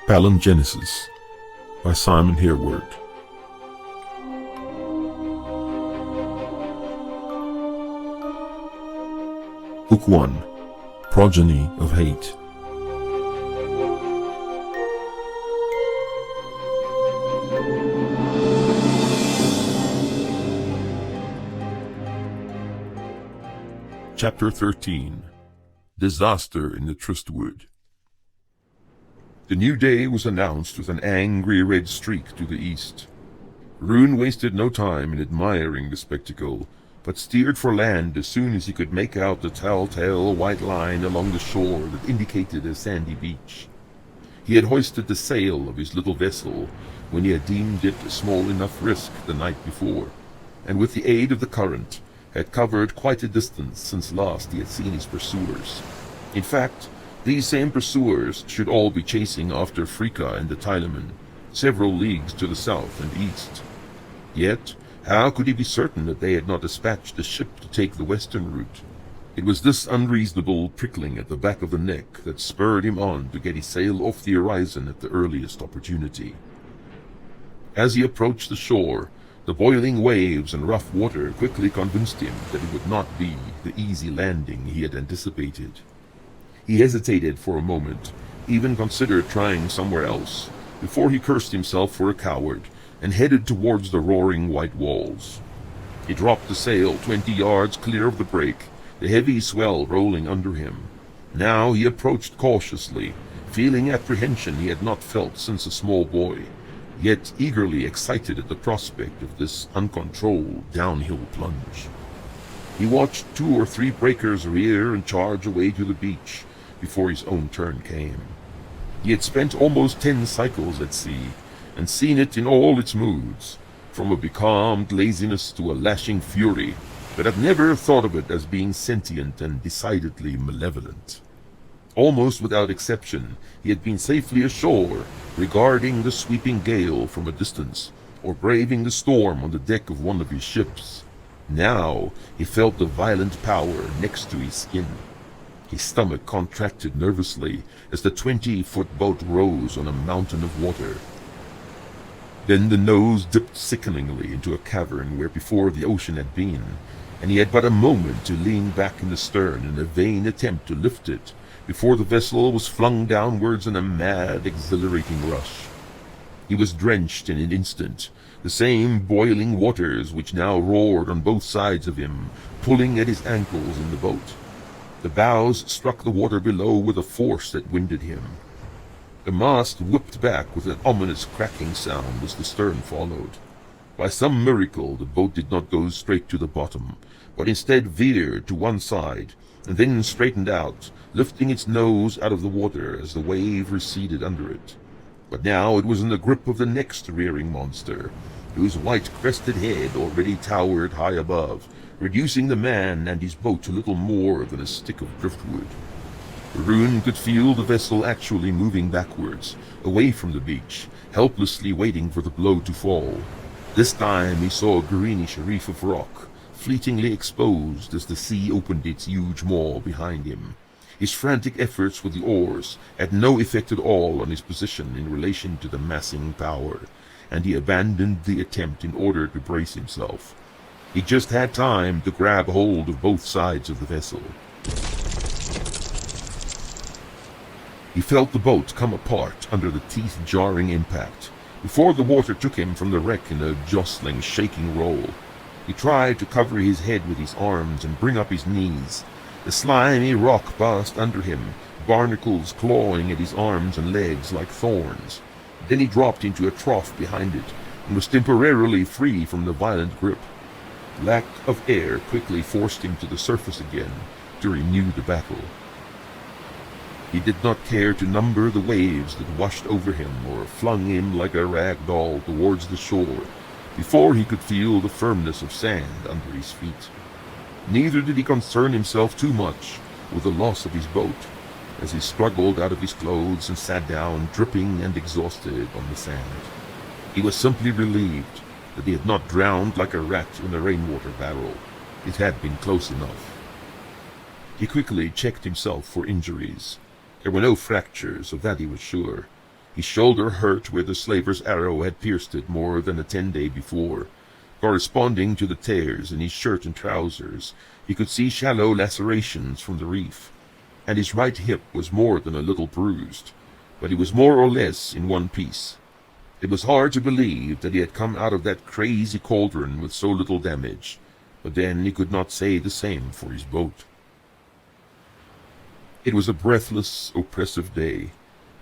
Palingenesis by Simon Hereward. Book 1. Progeny of Hate. Chapter 13. Disaster in the Trystwood. The new day was announced with an angry red streak to the east. Rune wasted no time in admiring the spectacle, but steered for land as soon as he could make out the telltale white line along the shore that indicated a sandy beach. He had hoisted the sail of his little vessel when he had deemed it a small enough risk the night before, and with the aid of the current had covered quite a distance since last he had seen his pursuers. In fact, these same pursuers should all be chasing after Frika and the Tyleman, several leagues to the south and east. Yet, how could he be certain that they had not dispatched a ship to take the western route? It was this unreasonable prickling at the back of the neck that spurred him on to get his sail off the horizon at the earliest opportunity. As he approached the shore, the boiling waves and rough water quickly convinced him that it would not be the easy landing he had anticipated. He hesitated for a moment, even considered trying somewhere else, before he cursed himself for a coward and headed towards the roaring white walls. He dropped the sail 20 yards clear of the break, the heavy swell rolling under him. Now he approached cautiously, feeling apprehension he had not felt since a small boy, yet eagerly excited at the prospect of this uncontrolled downhill plunge. He watched 2 or 3 breakers rear and charge away to the beach before his own turn came. He had spent almost 10 cycles at sea, and seen it in all its moods, from a becalmed laziness to a lashing fury, but had never thought of it as being sentient and decidedly malevolent. Almost without exception, he had been safely ashore, regarding the sweeping gale from a distance, or braving the storm on the deck of one of his ships. Now he felt the violent power next to his skin. His stomach contracted nervously as the 20-foot boat rose on a mountain of water. Then the nose dipped sickeningly into a cavern where before the ocean had been, and he had but a moment to lean back in the stern in a vain attempt to lift it, before the vessel was flung downwards in a mad, exhilarating rush. He was drenched in an instant, the same boiling waters which now roared on both sides of him, pulling at his ankles in the boat. The bows struck the water below with a force that winded him. The mast whipped back with an ominous cracking sound as the stern followed. By some miracle the boat did not go straight to the bottom, but instead veered to one side, and then straightened out, lifting its nose out of the water as the wave receded under it. But now it was in the grip of the next rearing monster, whose white-crested head already towered high above, reducing the man and his boat to little more than a stick of driftwood. Rune could feel the vessel actually moving backwards, away from the beach, helplessly waiting for the blow to fall. This time he saw a greenish reef of rock, fleetingly exposed as the sea opened its huge maw behind him. His frantic efforts with the oars had no effect at all on his position in relation to the massing power, and he abandoned the attempt in order to brace himself. He just had time to grab hold of both sides of the vessel. He felt the boat come apart under the teeth-jarring impact, before the water took him from the wreck in a jostling, shaking roll. He tried to cover his head with his arms and bring up his knees. The slimy rock passed under him, barnacles clawing at his arms and legs like thorns. Then he dropped into a trough behind it, and was temporarily free from the violent grip. Lack of air quickly forced him to the surface again to renew the battle. He did not care to number the waves that washed over him or flung him like a rag doll towards the shore before he could feel the firmness of sand under his feet. Neither did he concern himself too much with the loss of his boat, as he struggled out of his clothes and sat down, dripping and exhausted, on the sand. He was simply relieved that he had not drowned like a rat in a rainwater barrel. It had been close enough. He quickly checked himself for injuries, There were no fractures, of that he was sure. His shoulder hurt where the slaver's arrow had pierced it more than a 10-day before. Corresponding to the tears in his shirt and trousers, he could see shallow lacerations from the reef, and his right hip was more than a little bruised, but he was more or less in one piece. It was hard to believe that he had come out of that crazy cauldron with so little damage, but then he could not say the same for his boat. It was a breathless, oppressive day,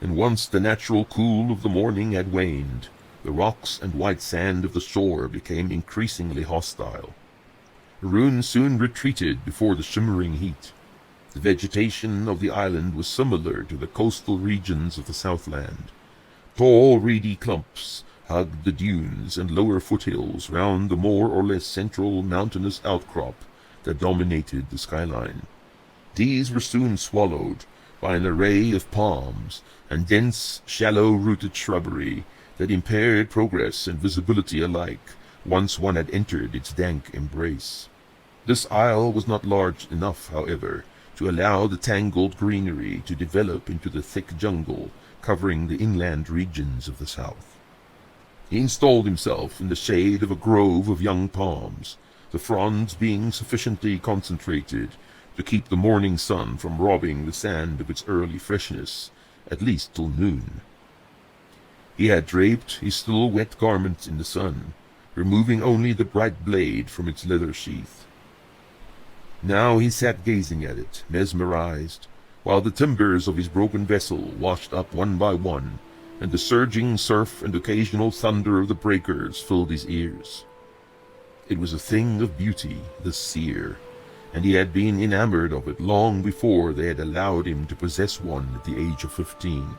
and once the natural cool of the morning had waned, the rocks and white sand of the shore became increasingly hostile. Rune soon retreated before the shimmering heat. The vegetation of the island was similar to the coastal regions of the Southland. Tall, reedy clumps hugged the dunes and lower foothills round the more or less central mountainous outcrop that dominated the skyline. These were soon swallowed by an array of palms and dense, shallow-rooted shrubbery that impaired progress and visibility alike once one had entered its dank embrace. This isle was not large enough, however, to allow the tangled greenery to develop into the thick jungle covering the inland regions of the south. He installed himself in the shade of a grove of young palms, the fronds being sufficiently concentrated to keep the morning sun from robbing the sand of its early freshness, at least till noon. He had draped his still wet garment in the sun, removing only the bright blade from its leather sheath. Now he sat gazing at it, mesmerized, while the timbers of his broken vessel washed up one by one, and the surging surf and occasional thunder of the breakers filled his ears. It was a thing of beauty, this seer, and he had been enamored of it long before they had allowed him to possess one at the age of 15.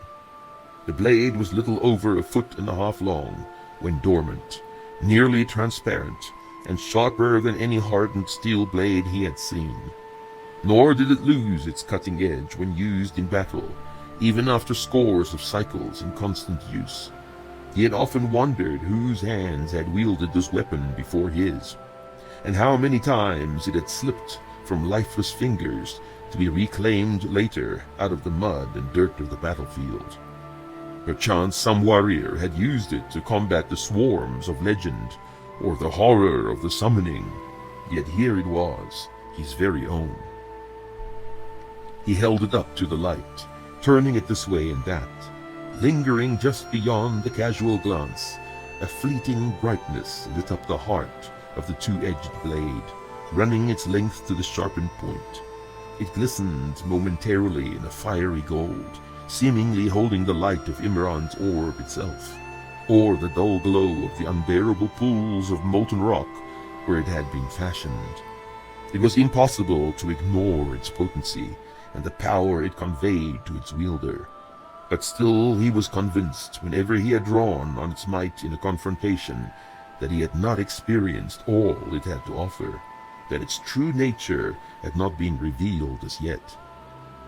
The blade was little over 1.5 feet long when dormant, nearly transparent, and sharper than any hardened steel blade he had seen. Nor did it lose its cutting edge when used in battle, even after scores of cycles in constant use. He had often wondered whose hands had wielded this weapon before his, and how many times it had slipped from lifeless fingers to be reclaimed later out of the mud and dirt of the battlefield. Perchance some warrior had used it to combat the swarms of legend, or the horror of the summoning, yet here it was, his very own. He held it up to the light, turning it this way and that, lingering just beyond the casual glance. A fleeting brightness lit up the heart of the two-edged blade, running its length to the sharpened point. It glistened momentarily in a fiery gold, seemingly holding the light of Imran's orb itself, or the dull glow of the unbearable pools of molten rock where it had been fashioned. It was impossible to ignore its potency and the power it conveyed to its wielder, but still he was convinced, whenever he had drawn on its might in a confrontation, that he had not experienced all it had to offer, that its true nature had not been revealed as yet.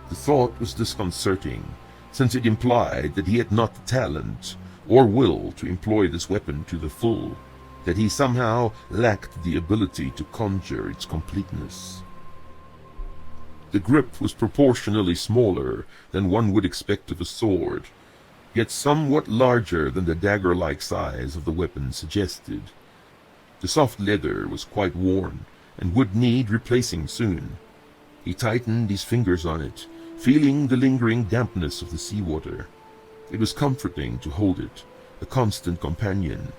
The thought was disconcerting, since it implied that he had not the talent or will to employ this weapon to the full, that he somehow lacked the ability to conjure its completeness. The grip was proportionally smaller than one would expect of a sword, yet somewhat larger than the dagger-like size of the weapon suggested. The soft leather was quite worn, and would need replacing soon. He tightened his fingers on it, feeling the lingering dampness of the seawater. It was comforting to hold it, a constant companion,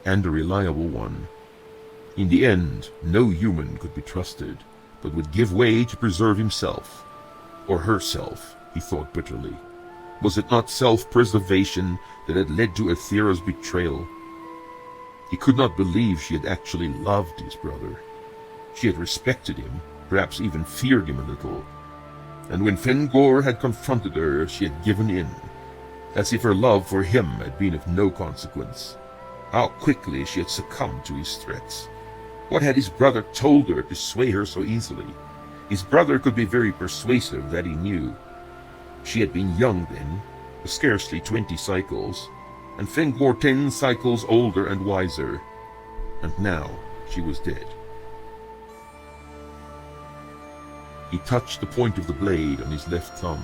and a reliable one. In the end, no human could be trusted, but would give way to preserve himself, or herself, he thought bitterly. Was it not self-preservation that had led to Aethera's betrayal? He could not believe she had actually loved his brother. She had respected him, perhaps even feared him a little, and when Fengor had confronted her, she had given in, as if her love for him had been of no consequence. How quickly she had succumbed to his threats. What had his brother told her to sway her so easily? His brother could be very persuasive, that he knew. She had been young then, scarcely 20 cycles, and Fengor 10 cycles older and wiser, and now she was dead. He touched the point of the blade on his left thumb.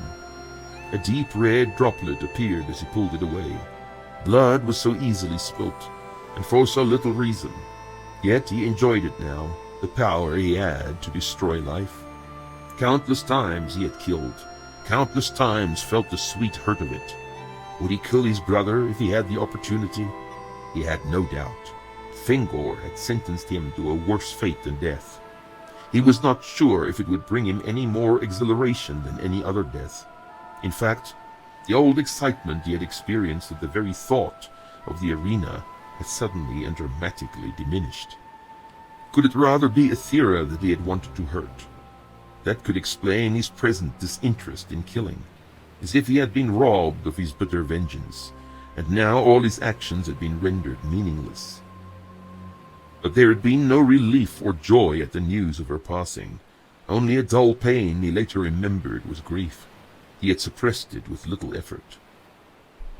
A deep red droplet appeared as he pulled it away. Blood was so easily spilt, and for so little reason. Yet he enjoyed it now, the power he had to destroy life. Countless times he had killed, countless times felt the sweet hurt of it. Would he kill his brother if he had the opportunity? He had no doubt. Fingor had sentenced him to a worse fate than death. He was not sure if it would bring him any more exhilaration than any other death. In fact, the old excitement he had experienced at the very thought of the arena had suddenly and dramatically diminished. Could it rather be Ethera that he had wanted to hurt? That could explain his present disinterest in killing, as if he had been robbed of his bitter vengeance, and now all his actions had been rendered meaningless. But there had been no relief or joy at the news of her passing. Only a dull pain he later remembered was grief. He had suppressed it with little effort.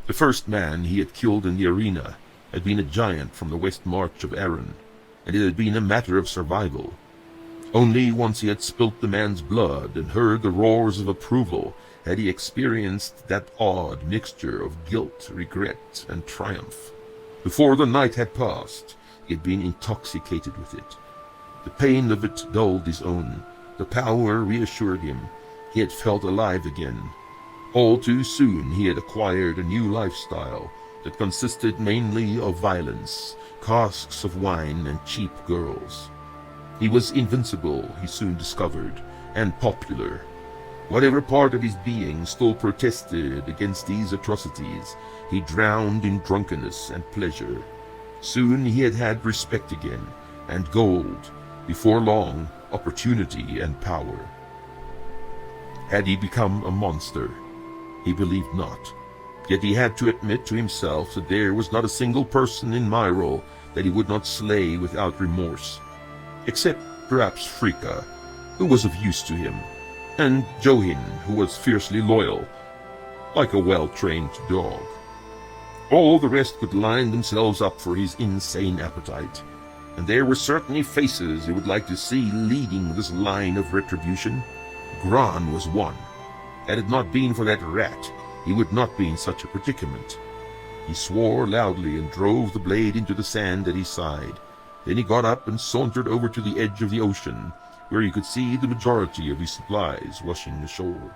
The first man he had killed in the arena had been a giant from the west march of Arran, and it had been a matter of survival. Only once he had spilt the man's blood and heard the roars of approval had he experienced that odd mixture of guilt, regret, and triumph. Before the night had passed, he had been intoxicated with it. The pain of it dulled his own. The power reassured him. He had felt alive again. All too soon he had acquired a new lifestyle that consisted mainly of violence, casks of wine, and cheap girls. He was invincible, he soon discovered, and popular. Whatever part of his being still protested against these atrocities, he drowned in drunkenness and pleasure. Soon he had had respect again, and gold, before long, opportunity and power. Had he become a monster? He believed not. Yet he had to admit to himself that there was not a single person in Myril that he would not slay without remorse, except perhaps Fricka, who was of use to him, and Johin, who was fiercely loyal, like a well-trained dog. All the rest could line themselves up for his insane appetite, and there were certainly faces he would like to see leading this line of retribution. Gran was one. Had it not been for that rat, he would not be in such a predicament. He swore loudly and drove the blade into the sand at his side. Then he got up and sauntered over to the edge of the ocean, where he could see the majority of his supplies washing ashore.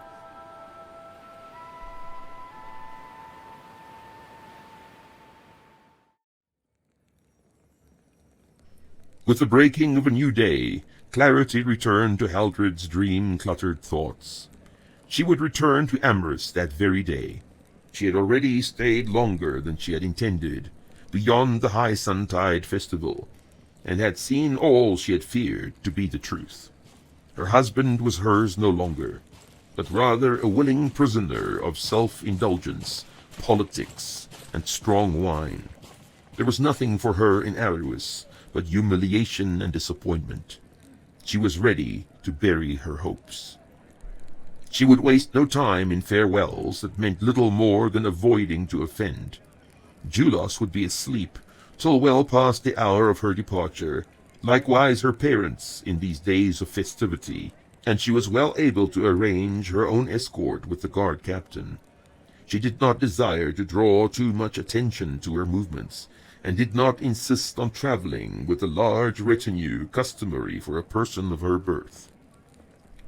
With the breaking of a new day, clarity returned to Haldred's dream-cluttered thoughts. She would return to Amherst that very day. She had already stayed longer than she had intended, beyond the High Suntide Festival, and had seen all she had feared to be the truth. Her husband was hers no longer, but rather a willing prisoner of self-indulgence, politics, and strong wine. There was nothing for her in Arruis but humiliation and disappointment. She was ready to bury her hopes. She would waste no time in farewells that meant little more than avoiding to offend. Julos would be asleep till well past the hour of her departure, likewise her parents in these days of festivity, and she was well able to arrange her own escort with the guard captain. She did not desire to draw too much attention to her movements, and did not insist on traveling with the large retinue customary for a person of her birth.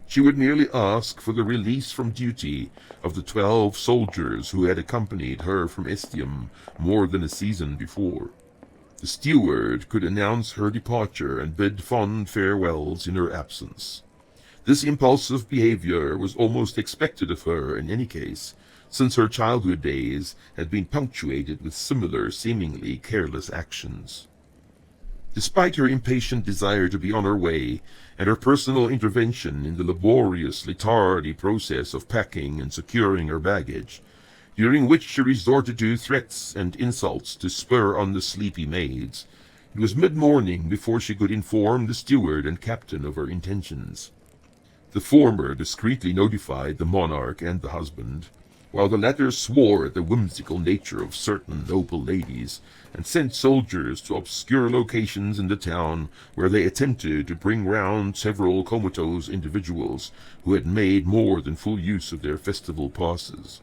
She would merely ask for the release from duty of the 12 soldiers who had accompanied her from Estium more than a season before. The steward could announce her departure and bid fond farewells in her absence. This impulsive behavior was almost expected of her in any case, since her childhood days had been punctuated with similar seemingly careless actions. Despite her impatient desire to be on her way, and her personal intervention in the laboriously tardy process of packing and securing her baggage, during which she resorted to threats and insults to spur on the sleepy maids, it was mid-morning before she could inform the steward and captain of her intentions. The former discreetly notified the monarch and the husband, while the latter swore at the whimsical nature of certain noble ladies, and sent soldiers to obscure locations in the town where they attempted to bring round several comatose individuals who had made more than full use of their festival passes.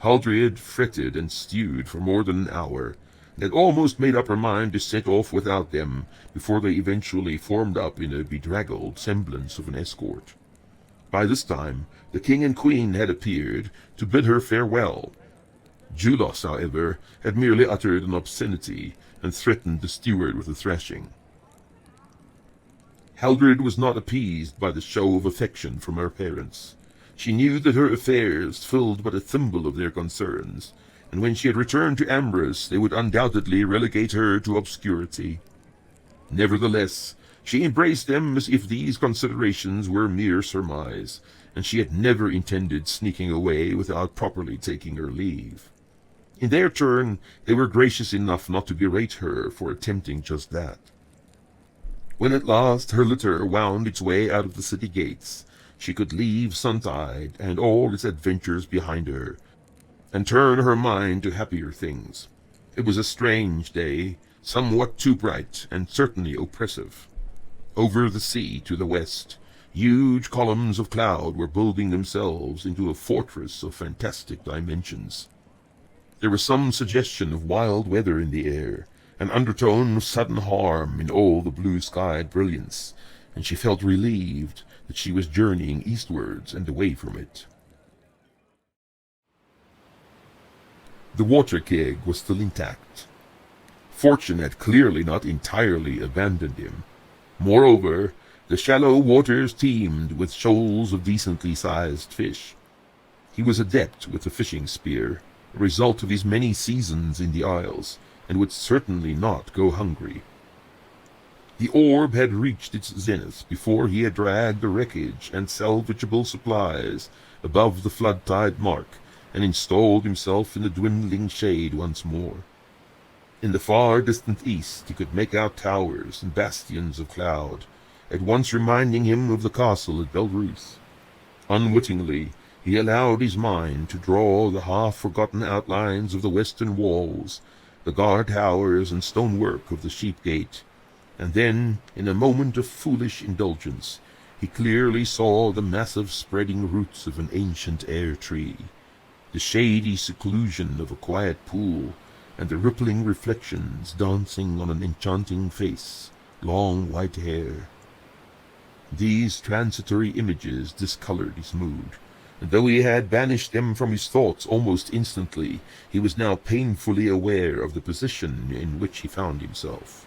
Haldred fretted and stewed for more than an hour, and had almost made up her mind to set off without them before they eventually formed up in a bedraggled semblance of an escort. By this time the king and queen had appeared to bid her farewell. Julos, however, had merely uttered an obscenity and threatened the steward with a thrashing. Haldred was not appeased by the show of affection from her parents. She knew that her affairs filled but a thimble of their concerns, and when she had returned to Ambrose they would undoubtedly relegate her to obscurity. Nevertheless, she embraced them as if these considerations were mere surmise, and she had never intended sneaking away without properly taking her leave. In their turn, they were gracious enough not to berate her for attempting just that. When at last her litter wound its way out of the city gates, she could leave Suntide and all its adventures behind her, and turn her mind to happier things. It was a strange day, somewhat too bright, and certainly oppressive. Over the sea to the west, huge columns of cloud were building themselves into a fortress of fantastic dimensions. There was some suggestion of wild weather in the air, an undertone of sudden harm in all the blue-skied brilliance, and she felt relieved that she was journeying eastwards and away from it. The water keg was still intact. Fortune had clearly not entirely abandoned him. Moreover, the shallow waters teemed with shoals of decently sized fish. He was adept with the fishing spear, a result of his many seasons in the Isles, and would certainly not go hungry. The orb had reached its zenith before he had dragged the wreckage and salvageable supplies above the flood-tide mark, and installed himself in the dwindling shade once more. In the far distant east he could make out towers and bastions of cloud, at once reminding him of the castle at Belruth. Unwittingly, he allowed his mind to draw the half-forgotten outlines of the western walls, the guard-towers and stonework of the sheep-gate, and then, in a moment of foolish indulgence, he clearly saw the massive spreading roots of an ancient air-tree, the shady seclusion of a quiet pool, and the rippling reflections dancing on an enchanting face, long white hair. These transitory images discolored his mood, and though he had banished them from his thoughts almost instantly, he was now painfully aware of the position in which he found himself.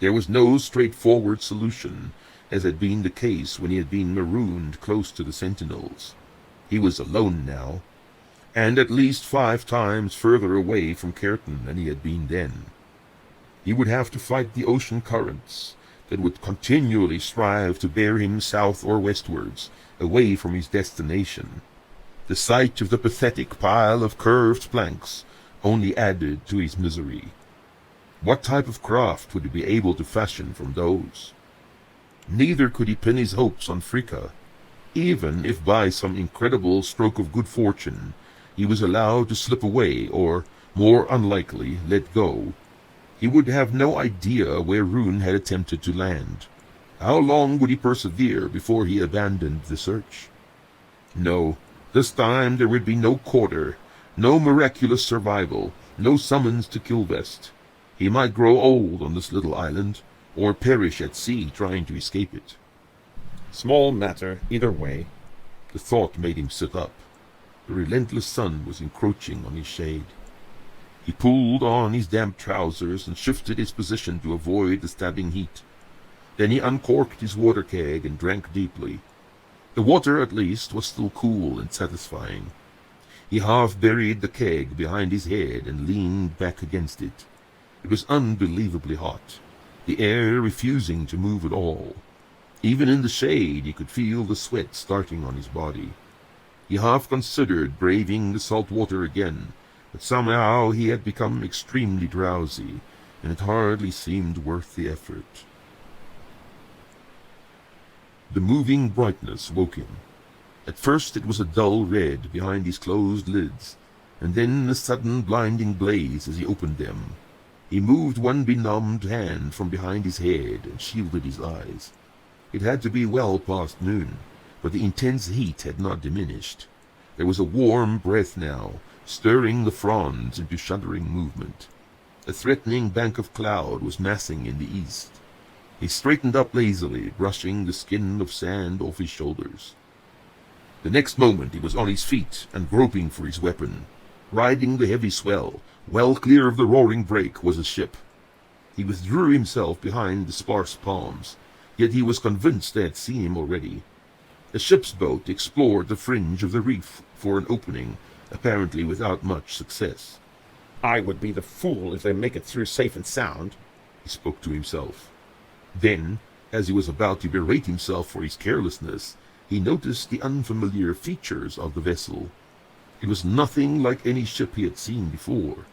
There was no straightforward solution, as had been the case when he had been marooned close to the sentinels. He was alone now, and at least 5 times further away from Caerton than he had been then. He would have to fight the ocean currents that would continually strive to bear him south or westwards, away from his destination. The sight of the pathetic pile of curved planks only added to his misery. What type of craft would he be able to fashion from those? Neither could he pin his hopes on Fricka, even if by some incredible stroke of good fortune he was allowed to slip away, or, more unlikely, let go. He would have no idea where Rune had attempted to land. How long would he persevere before he abandoned the search? No, this time there would be no quarter, no miraculous survival, no summons to Kilvest. He might grow old on this little island, or perish at sea trying to escape it. Small matter, either way. The thought made him sit up. The relentless sun was encroaching on his shade. He pulled on his damp trousers and shifted his position to avoid the stabbing heat. Then he uncorked his water keg and drank deeply. The water, at least, was still cool and satisfying. He half buried the keg behind his head and leaned back against it. It was unbelievably hot, the air refusing to move at all. Even in the shade he could feel the sweat starting on his body. He half considered braving the salt water again, but somehow he had become extremely drowsy, and it hardly seemed worth the effort. The moving brightness woke him. At first it was a dull red behind his closed lids, and then a sudden blinding blaze as he opened them. He moved one benumbed hand from behind his head and shielded his eyes. It had to be well past noon, but the intense heat had not diminished. There was a warm breath now, stirring the fronds into shuddering movement. A threatening bank of cloud was massing in the east. He straightened up lazily, brushing the skin of sand off his shoulders. The next moment he was on his feet and groping for his weapon. Riding the heavy swell, well clear of the roaring break, was a ship. He withdrew himself behind the sparse palms, yet he was convinced they had seen him already. The ship's boat explored the fringe of the reef for an opening, apparently without much success. I would be the fool if they make it through safe and sound, he spoke to himself. Then, as he was about to berate himself for his carelessness, he noticed the unfamiliar features of the vessel. It was nothing like any ship he had seen before.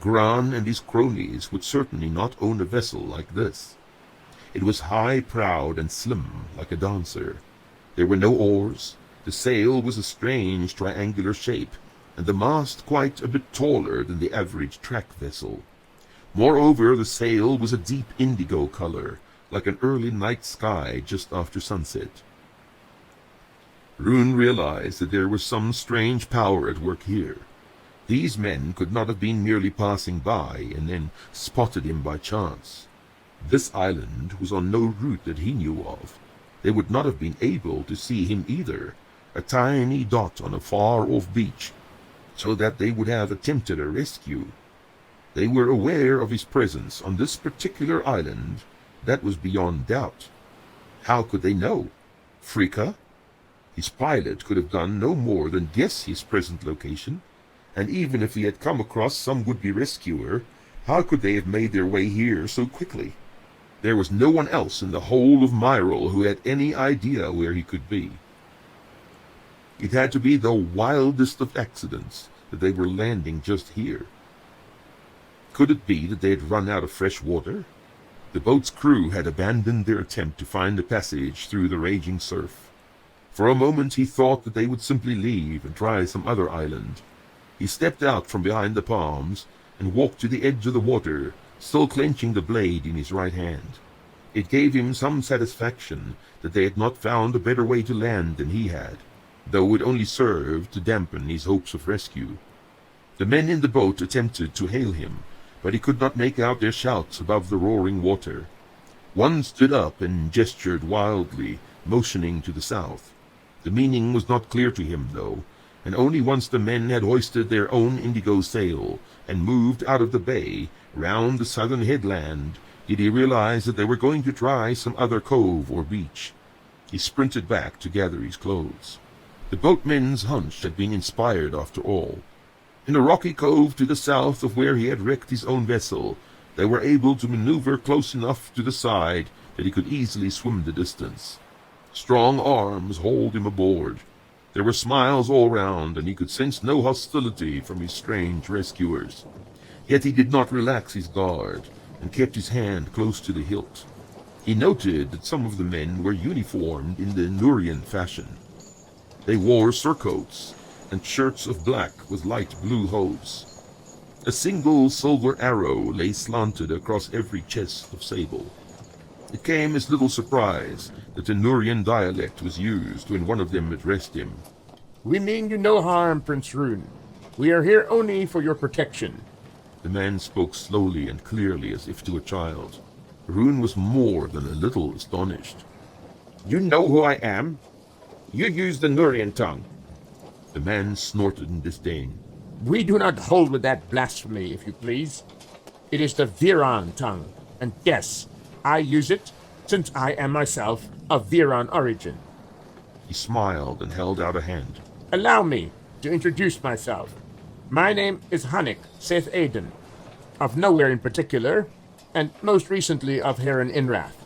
Gran and his cronies would certainly not own a vessel like this. It was high-prowed and slim, like a dancer. There were no oars. The sail was a strange triangular shape, and the mast quite a bit taller than the average track vessel. Moreover, the sail was a deep indigo color, like an early night sky just after sunset. Rune realized that there was some strange power at work here. These men could not have been merely passing by and then spotted him by chance. This island was on no route that he knew of. They would not have been able to see him either, a tiny dot on a far-off beach, so that they would have attempted a rescue. They were aware of his presence on this particular island. That was beyond doubt. How could they know? Fricka? His pilot could have done no more than guess his present location, and even if he had come across some would-be rescuer, how could they have made their way here so quickly? There was no one else in the whole of Myril who had any idea where he could be. It had to be the wildest of accidents that they were landing just here. Could it be that they had run out of fresh water? The boat's crew had abandoned their attempt to find a passage through the raging surf. For a moment he thought that they would simply leave and try some other island. He stepped out from behind the palms and walked to the edge of the water, still clenching the blade in his right hand. It gave him some satisfaction that they had not found a better way to land than he had, though it only served to dampen his hopes of rescue. The men in the boat attempted to hail him, but he could not make out their shouts above the roaring water. One stood up and gestured wildly, motioning to the south. The meaning was not clear to him, though, and only once the men had hoisted their own indigo sail and moved out of the bay, round the southern headland, did he realize that they were going to try some other cove or beach. He sprinted back to gather his clothes. The boatman's hunch had been inspired after all. In a rocky cove to the south of where he had wrecked his own vessel, they were able to maneuver close enough to the side that he could easily swim the distance. Strong arms hauled him aboard. There were smiles all round, and he could sense no hostility from his strange rescuers. Yet he did not relax his guard, and kept his hand close to the hilt. He noted that some of the men were uniformed in the Nurian fashion. They wore surcoats and shirts of black with light blue hose. A single silver arrow lay slanted across every chest of sable. It came as little surprise that the Nurian dialect was used when one of them addressed him. "We mean you no harm, Prince Rune. We are here only for your protection." The man spoke slowly and clearly as if to a child. Rune was more than a little astonished. You know who I am? You use the Nurian tongue. The man snorted in disdain. "We do not hold with that blasphemy, if you please. It is the Viran tongue, and yes, I use it, since I am myself of Viran origin." He smiled and held out a hand. "Allow me to introduce myself. My name is Hunnick Seth Aiden, of nowhere in particular, and most recently of Heron Inrath,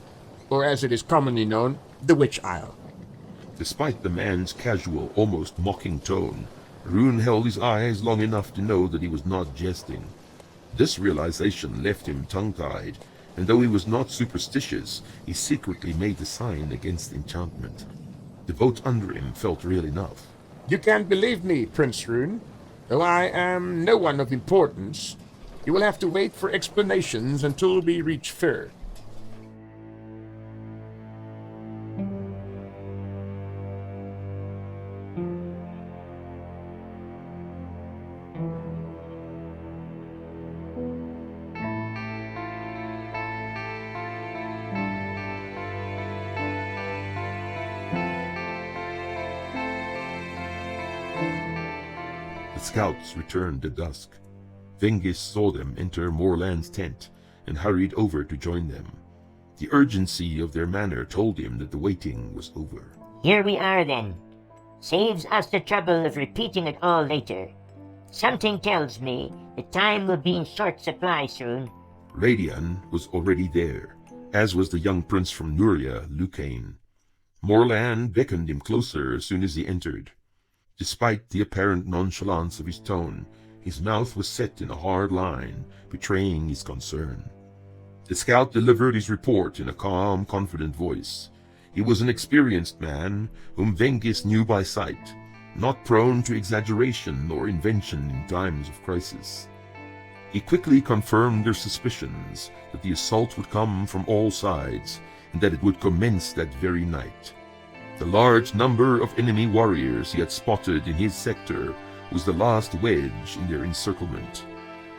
or as it is commonly known, the Witch Isle." Despite the man's casual, almost mocking tone, Rune held his eyes long enough to know that he was not jesting. This realization left him tongue-tied, and though he was not superstitious, he secretly made the sign against enchantment. The boat under him felt real enough. You can't believe me, Prince Rune. Though I am no one of importance, you will have to wait for explanations until we reach Fur. The scouts returned at dusk. Vengis saw them enter Morland's tent and hurried over to join them. The urgency of their manner told him that the waiting was over. Here we are then. Saves us the trouble of repeating it all later. Something tells me the time will be in short supply soon. Radian was already there, as was the young prince from Nuria, Lucane. Morland beckoned him closer as soon as he entered. Despite the apparent nonchalance of his tone, his mouth was set in a hard line, betraying his concern. The scout delivered his report in a calm, confident voice. He was an experienced man whom Vengis knew by sight, not prone to exaggeration or invention in times of crisis. He quickly confirmed their suspicions that the assault would come from all sides, and that it would commence that very night. The large number of enemy warriors he had spotted in his sector was the last wedge in their encirclement.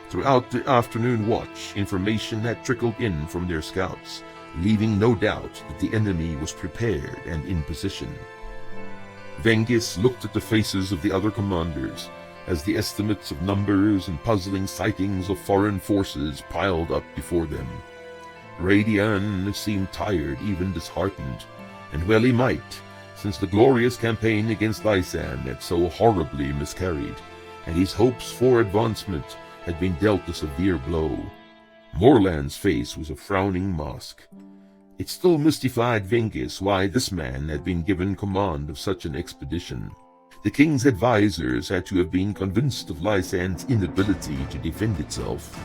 Throughout the afternoon watch, information had trickled in from their scouts, leaving no doubt that the enemy was prepared and in position. Vengis looked at the faces of the other commanders as the estimates of numbers and puzzling sightings of foreign forces piled up before them. Radian seemed tired, even disheartened, and well he might, since the glorious campaign against Lysan had so horribly miscarried, and his hopes for advancement had been dealt a severe blow. Morland's face was a frowning mask. It still mystified Vengis why this man had been given command of such an expedition. The king's advisors had to have been convinced of Lysan's inability to defend itself.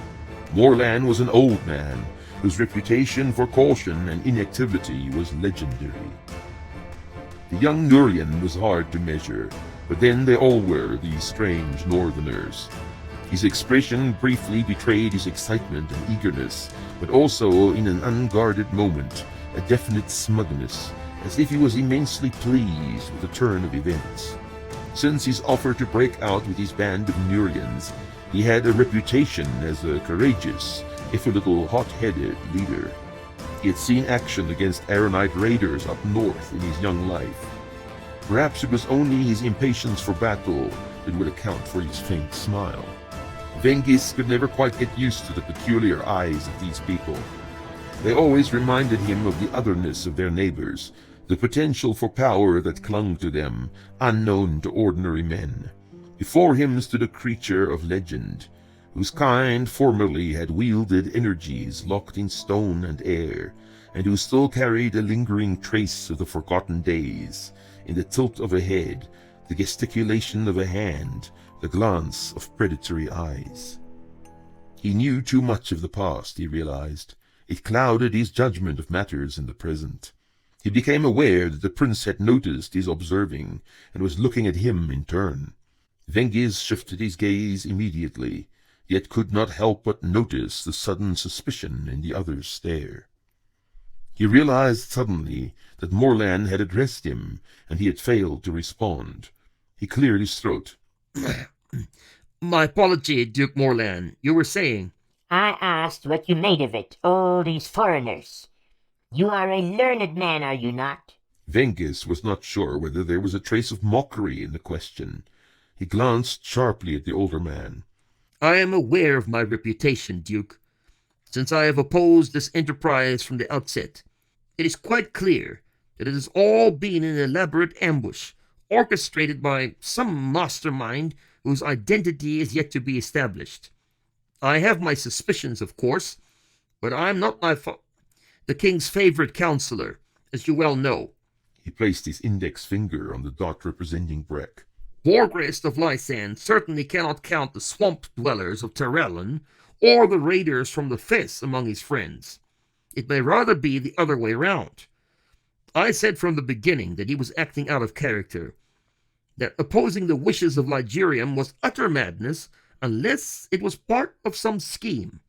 Morland was an old man, whose reputation for caution and inactivity was legendary. The young Nurian was hard to measure, but then they all were, these strange northerners. His expression briefly betrayed his excitement and eagerness, but also, in an unguarded moment, a definite smugness, as if he was immensely pleased with the turn of events. Since his offer to break out with his band of Nurians, he had a reputation as a courageous, if a little hot-headed, leader. He had seen action against Aeronite raiders up north in his young life. Perhaps it was only his impatience for battle that would account for his faint smile. Vengis could never quite get used to the peculiar eyes of these people. They always reminded him of the otherness of their neighbors, the potential for power that clung to them, unknown to ordinary men. Before him stood a creature of legend, whose kind formerly had wielded energies locked in stone and air, and who still carried a lingering trace of the forgotten days, in the tilt of a head, the gesticulation of a hand, the glance of predatory eyes. He knew too much of the past, he realized. It clouded his judgment of matters in the present. He became aware that the prince had noticed his observing, and was looking at him in turn. Vengis shifted his gaze immediately, yet could not help but notice the sudden suspicion in the other's stare. He realized suddenly that Morland had addressed him, and he had failed to respond. He cleared his throat. My apology, Duke Morland. You were saying? I asked what you made of it, all these foreigners. You are a learned man, are you not? Vengis was not sure whether there was a trace of mockery in the question. He glanced sharply at the older man. I am aware of my reputation, Duke. Since I have opposed this enterprise from the outset, it is quite clear that it has all been an elaborate ambush, orchestrated by some mastermind whose identity is yet to be established. I have my suspicions, of course, but I am not the king's favorite counselor, as you well know. He placed his index finger on the dot representing Breck. Wargrist of Lysan certainly cannot count the swamp dwellers of Terrellon or the raiders from the Fess among his friends. It may rather be the other way round. I said from the beginning that he was acting out of character, that opposing the wishes of Ligurium was utter madness unless it was part of some scheme.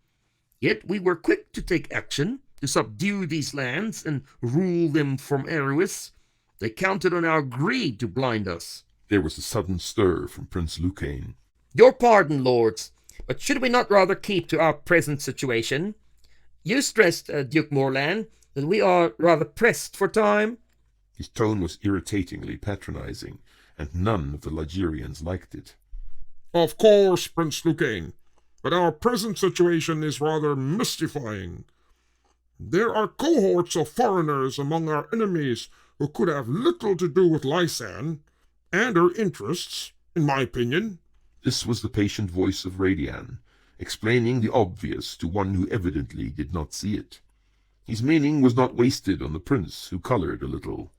Yet we were quick to take action, to subdue these lands and rule them from Eruis. They counted on our greed to blind us. There was a sudden stir from Prince Lucane. Your pardon, lords, but should we not rather keep to our present situation? You stressed, Duke Morland, that we are rather pressed for time. His tone was irritatingly patronizing, and none of the Ligurians liked it. Of course, Prince Lucane, but our present situation is rather mystifying. There are cohorts of foreigners among our enemies who could have little to do with Lysan and her interests, in my opinion. This was the patient voice of Radian, explaining the obvious to one who evidently did not see it. His meaning was not wasted on the prince, who colored a little.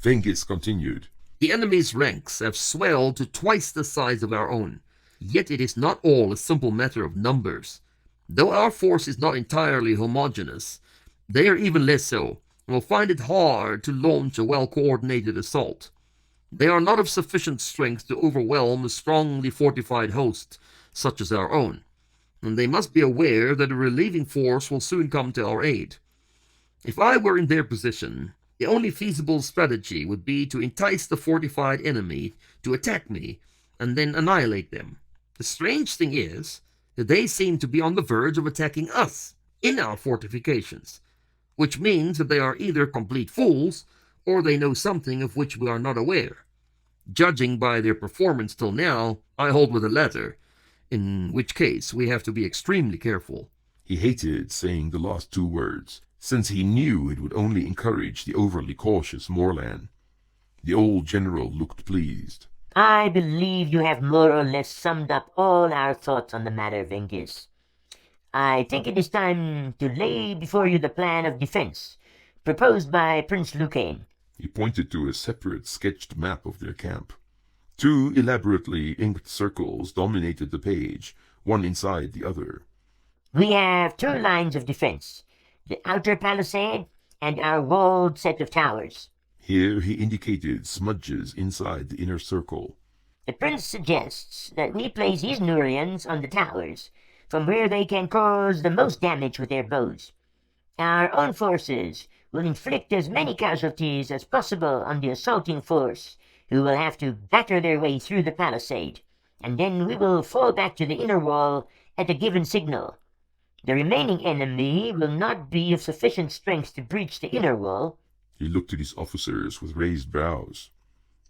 Vengis continued. The enemy's ranks have swelled to twice the size of our own, yet it is not all a simple matter of numbers. Though our force is not entirely homogeneous, they are even less so, and will find it hard to launch a well-coordinated assault. They are not of sufficient strength to overwhelm a strongly fortified host, such as our own, and they must be aware that a relieving force will soon come to our aid. If I were in their position, the only feasible strategy would be to entice the fortified enemy to attack me, and then annihilate them. The strange thing is that they seem to be on the verge of attacking us, in our fortifications, which means that they are either complete fools, or they know something of which we are not aware. Judging by their performance till now, I hold with the latter, in which case we have to be extremely careful. He hated saying the last two words, since he knew it would only encourage the overly cautious Morland. The old general looked pleased. I believe you have more or less summed up all our thoughts on the matter, Vengis. I think it is time to lay before you the plan of defense proposed by Prince Lucane. He pointed to a separate sketched map of their camp. Two elaborately inked circles dominated the page, one inside the other. We have two lines of defense, the outer palisade and our walled set of towers. Here he indicated smudges inside the inner circle. The prince suggests that we place his Nurians on the towers, from where they can cause the most damage with their bows. Our own forces will inflict as many casualties as possible on the assaulting force, who will have to batter their way through the palisade, and then we will fall back to the inner wall at a given signal. The remaining enemy will not be of sufficient strength to breach the inner wall. He looked at his officers with raised brows.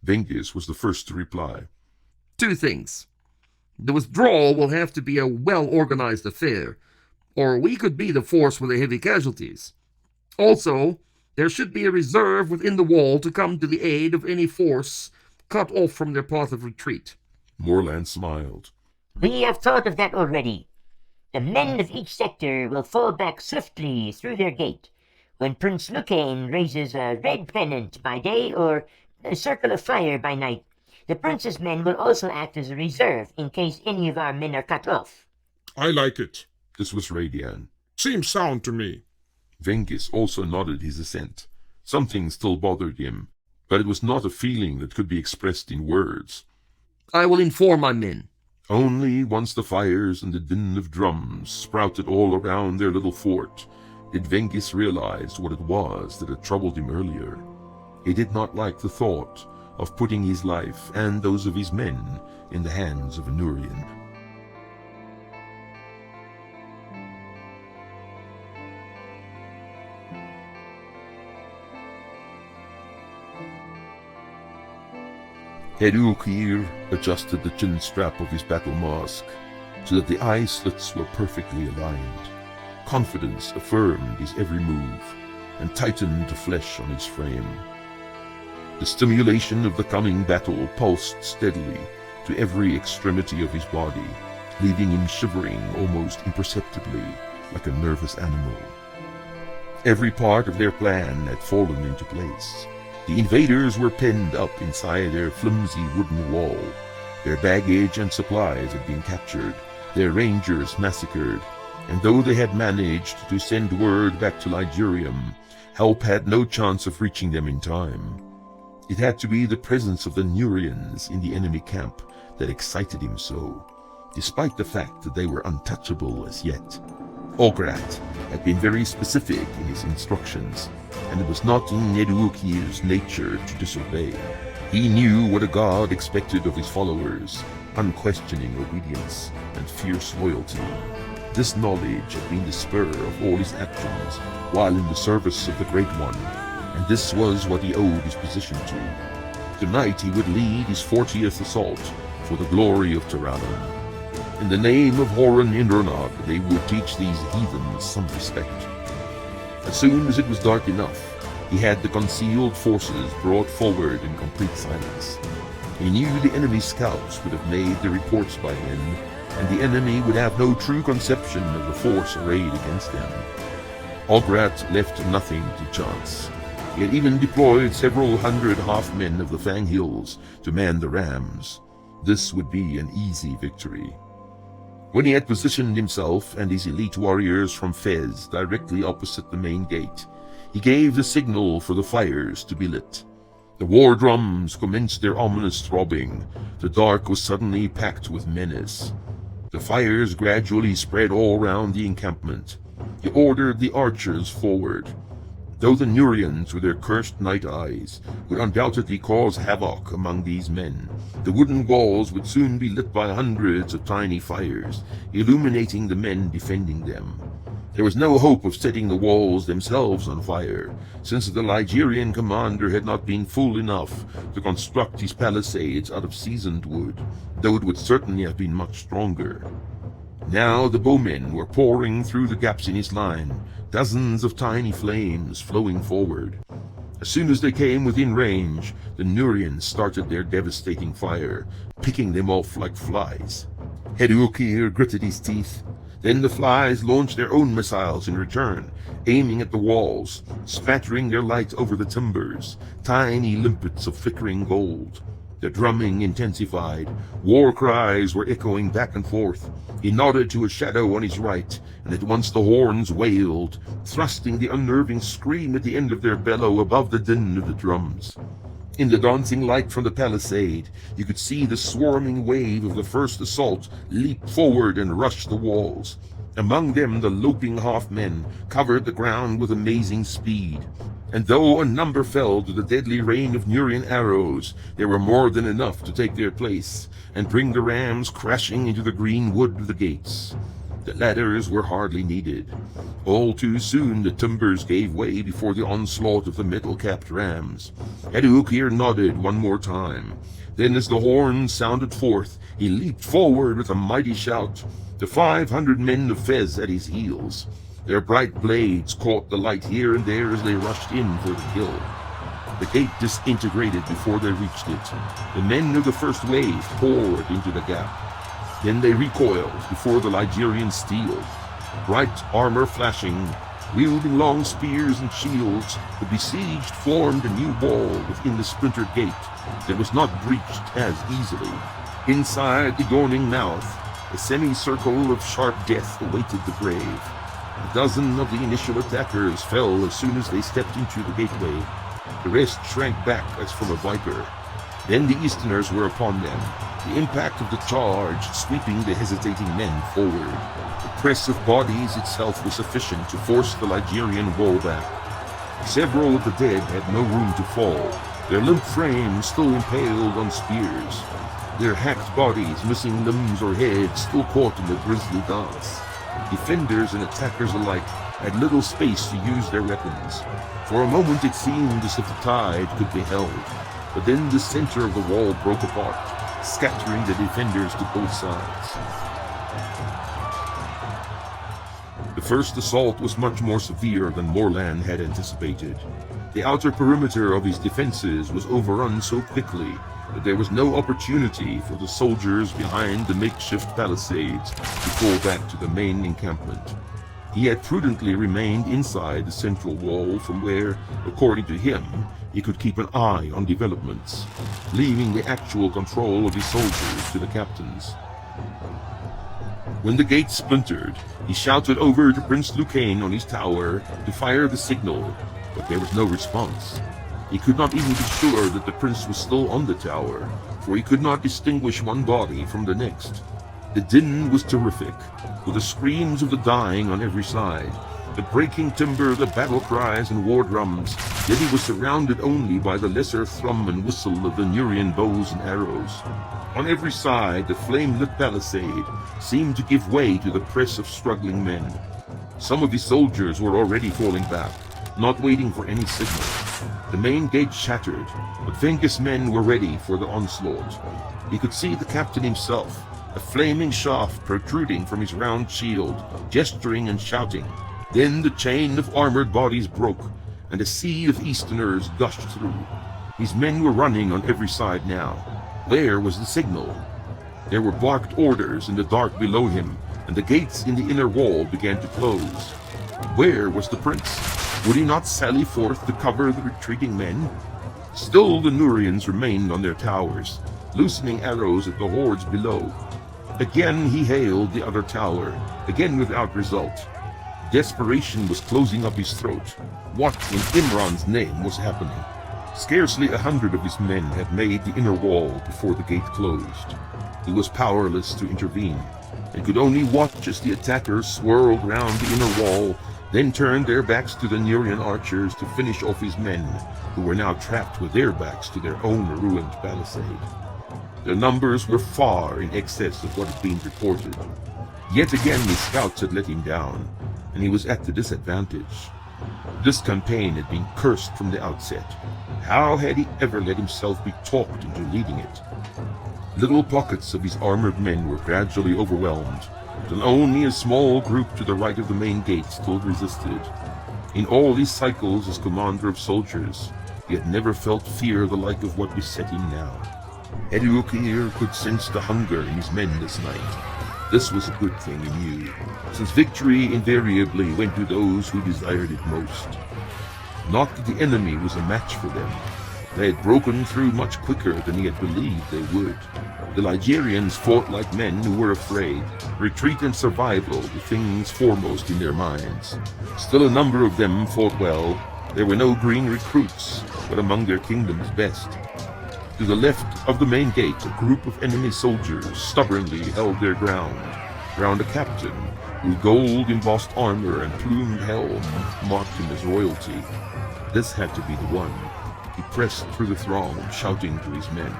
Vengis was the first to reply. Two things. The withdrawal will have to be a well-organized affair, or we could be the force with the heavy casualties. Also, there should be a reserve within the wall to come to the aid of any force cut off from their path of retreat. Morland smiled. We have thought of that already. The men of each sector will fall back swiftly through their gate when Prince Lucane raises a red pennant by day or a circle of fire by night. The prince's men will also act as a reserve in case any of our men are cut off. I like it. This was Radian. Seems sound to me. Vengis also nodded his assent. Something still bothered him, but it was not a feeling that could be expressed in words. I will inform my men. Only once the fires and the din of drums sprouted all around their little fort did Vengis realize what it was that had troubled him earlier. He did not like the thought of putting his life and those of his men in the hands of a Nurian. Herukir adjusted the chin strap of his battle mask so that the eye slits were perfectly aligned. Confidence affirmed his every move and tightened the flesh on his frame. The stimulation of the coming battle pulsed steadily to every extremity of his body, leaving him shivering almost imperceptibly like a nervous animal. Every part of their plan had fallen into place. The invaders were penned up inside their flimsy wooden wall. Their baggage and supplies had been captured, their rangers massacred, and though they had managed to send word back to Ligurium, Help had no chance of reaching them in time. It had to be the presence of the Nurians in the enemy camp that excited him so, despite the fact that they were untouchable as yet. Ograt had been very specific in his instructions, and it was not in Neduukir's nature to disobey. He knew what a god expected of his followers: unquestioning obedience and fierce loyalty. This knowledge had been the spur of all his actions while in the service of the Great One, and this was what he owed his position to. Tonight he would lead his 40th assault for the glory of Tiralon. In the name of Horan Indronag, they would teach these heathens some respect. As soon as it was dark enough, he had the concealed forces brought forward in complete silence. He knew the enemy scouts would have made the reports by then, and the enemy would have no true conception of the force arrayed against them. Ograt left nothing to chance. He had even deployed several hundred half-men of the Fang Hills to man the rams. This would be an easy victory. When he had positioned himself and his elite warriors from Fez directly opposite the main gate, he gave the signal for the fires to be lit. The war drums commenced their ominous throbbing. The dark was suddenly packed with menace. The fires gradually spread all round the encampment. He ordered the archers forward. Though the Nurians, with their cursed night eyes, would undoubtedly cause havoc among these men, the wooden walls would soon be lit by hundreds of tiny fires, illuminating the men defending them. There was no hope of setting the walls themselves on fire, since the Ligurian commander had not been fool enough to construct his palisades out of seasoned wood, though it would certainly have been much stronger. Now the bowmen were pouring through the gaps in his line, dozens of tiny flames flowing forward. As soon as they came within range, the Nurians started their devastating fire, picking them off like flies. Hedukir gritted his teeth. Then the flies launched their own missiles in return, aiming at the walls, spattering their light over the timbers, tiny limpets of flickering gold. The drumming intensified. War cries were echoing back and forth. He nodded to a shadow on his right, and at once the horns wailed, thrusting the unnerving scream at the end of their bellow above the din of the drums. In the dancing light from the palisade, you could see the swarming wave of the first assault leap forward and rush the walls. Among them, the loping half-men covered the ground with amazing speed. And though a number fell to the deadly rain of Nurian arrows, there were more than enough to take their place and bring the rams crashing into the green wood of the gates. The ladders were hardly needed. All too soon the timbers gave way before the onslaught of the metal-capped rams. Hedukir nodded one more time. Then as the horns sounded forth, he leaped forward with a mighty shout, the 500 men of Fez at his heels. Their bright blades caught the light here and there as they rushed in for the kill. The gate disintegrated before they reached it. The men of the first wave poured into the gap. Then they recoiled before the Ligurian steel. Bright armor flashing, wielding long spears and shields, the besieged formed a new wall within the splintered gate that was not breached as easily. Inside the yawning mouth, a semicircle of sharp death awaited the brave. A dozen of the initial attackers fell as soon as they stepped into the gateway. The rest shrank back as from a viper. Then the Easterners were upon them, the impact of the charge sweeping the hesitating men forward. The press of bodies itself was sufficient to force the Ligurian wall back. Several of the dead had no room to fall, their limp frames still impaled on spears, their hacked bodies missing limbs or heads still caught in the grisly dance. Defenders and attackers alike had little space to use their weapons. For a moment it seemed as if the tide could be held, but then the center of the wall broke apart, scattering the defenders to both sides. The first assault was much more severe than Morlan had anticipated. The outer perimeter of his defenses was overrun so quickly that there was no opportunity for the soldiers behind the makeshift palisades to fall back to the main encampment. He had prudently remained inside the central wall from where, according to him, he could keep an eye on developments, leaving the actual control of his soldiers to the captains. When the gate splintered, he shouted over to Prince Lucane on his tower to fire the signal, but there was no response. He could not even be sure that the prince was still on the tower, for he could not distinguish one body from the next. The din was terrific, with the screams of the dying on every side, the breaking timber, the battle cries and war drums, yet he was surrounded only by the lesser thrum and whistle of the Nurian bows and arrows. On every side, the flame-lit palisade seemed to give way to the press of struggling men. Some of his soldiers were already falling back, not waiting for any signal. The main gate shattered, but Vengus' men were ready for the onslaught. He could see the captain himself, a flaming shaft protruding from his round shield, gesturing and shouting. Then the chain of armored bodies broke, and a sea of Easterners gushed through. His men were running on every side now. Where was the signal? There were barked orders in the dark below him, and the gates in the inner wall began to close. Where was the prince? Would he not sally forth to cover the retreating men? Still the Nurians remained on their towers, loosening arrows at the hordes below. Again he hailed the other tower, again without result. Desperation was closing up his throat. What in Imran's name was happening? Scarcely 100 of his men had made the inner wall before the gate closed. He was powerless to intervene, and could only watch as the attackers swirled round the inner wall, then turned their backs to the Nurian archers to finish off his men, who were now trapped with their backs to their own ruined palisade. Their numbers were far in excess of what had been reported. Yet again his scouts had let him down, and he was at a disadvantage. This campaign had been cursed from the outset. How had he ever let himself be talked into leading it? Little pockets of his armored men were gradually overwhelmed, until only a small group to the right of the main gate still resisted. In all these cycles as commander of soldiers, he had never felt fear the like of what beset him now. Eduokir could sense the hunger in his men this night. This was a good thing, he knew, since victory invariably went to those who desired it most. Not that the enemy was a match for them. They had broken through much quicker than he had believed they would. The Ligurians fought like men who were afraid, retreat and survival the things foremost in their minds. Still a number of them fought well. There were no green recruits, but among their kingdom's best. To the left of the main gate, a group of enemy soldiers stubbornly held their ground, round a captain whose gold-embossed armor and plumed helm marked him as royalty. This had to be the one. He pressed through the throng, shouting to his men.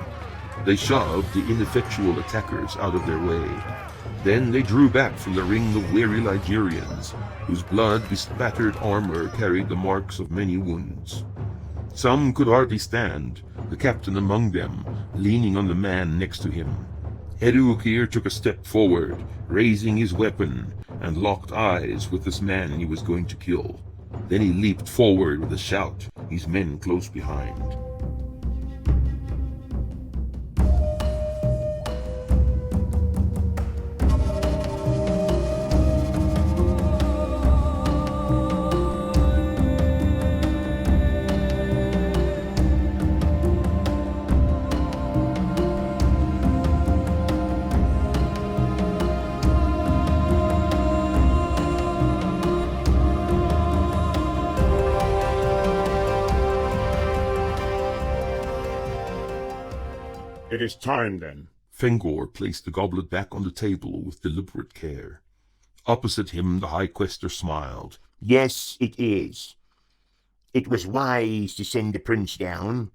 They shoved the ineffectual attackers out of their way. Then they drew back from the ring of weary Ligurians, whose blood-bespattered armor carried the marks of many wounds. Some could hardly stand, the captain among them, leaning on the man next to him. Eduokir took a step forward, raising his weapon, and locked eyes with this man he was going to kill. Then he leaped forward with a shout, his men close behind. It is time, then. Fengor placed the goblet back on the table with deliberate care. Opposite him the High Quester smiled. Yes, it is. It was wise to send the prince down.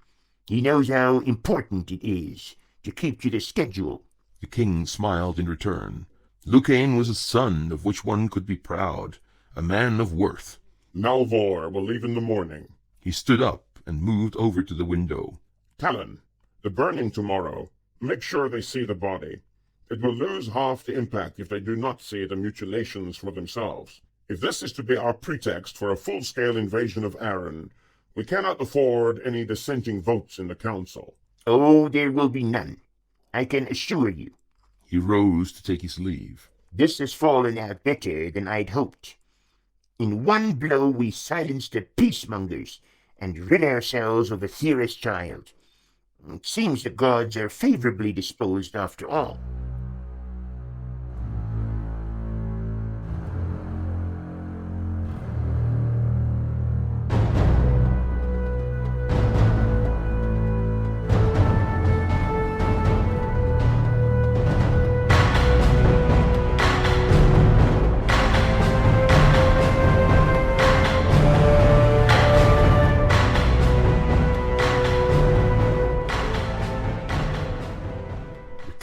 He knows how important it is to keep to the schedule. The king smiled in return. Lucain was a son of which one could be proud, a man of worth. Malvor will leave in the morning. He stood up and moved over to the window. Talon, the burning tomorrow. Make sure they see the body. It will lose half the impact if they do not see the mutilations for themselves. If this is to be our pretext for a full-scale invasion of Arran, we cannot afford any dissenting votes in the council. Oh, there will be none, I can assure you. He rose to take his leave. This has fallen out better than I'd hoped. In one blow we silence the peacemongers and rid ourselves of the Theorist child. It seems the gods are favorably disposed after all.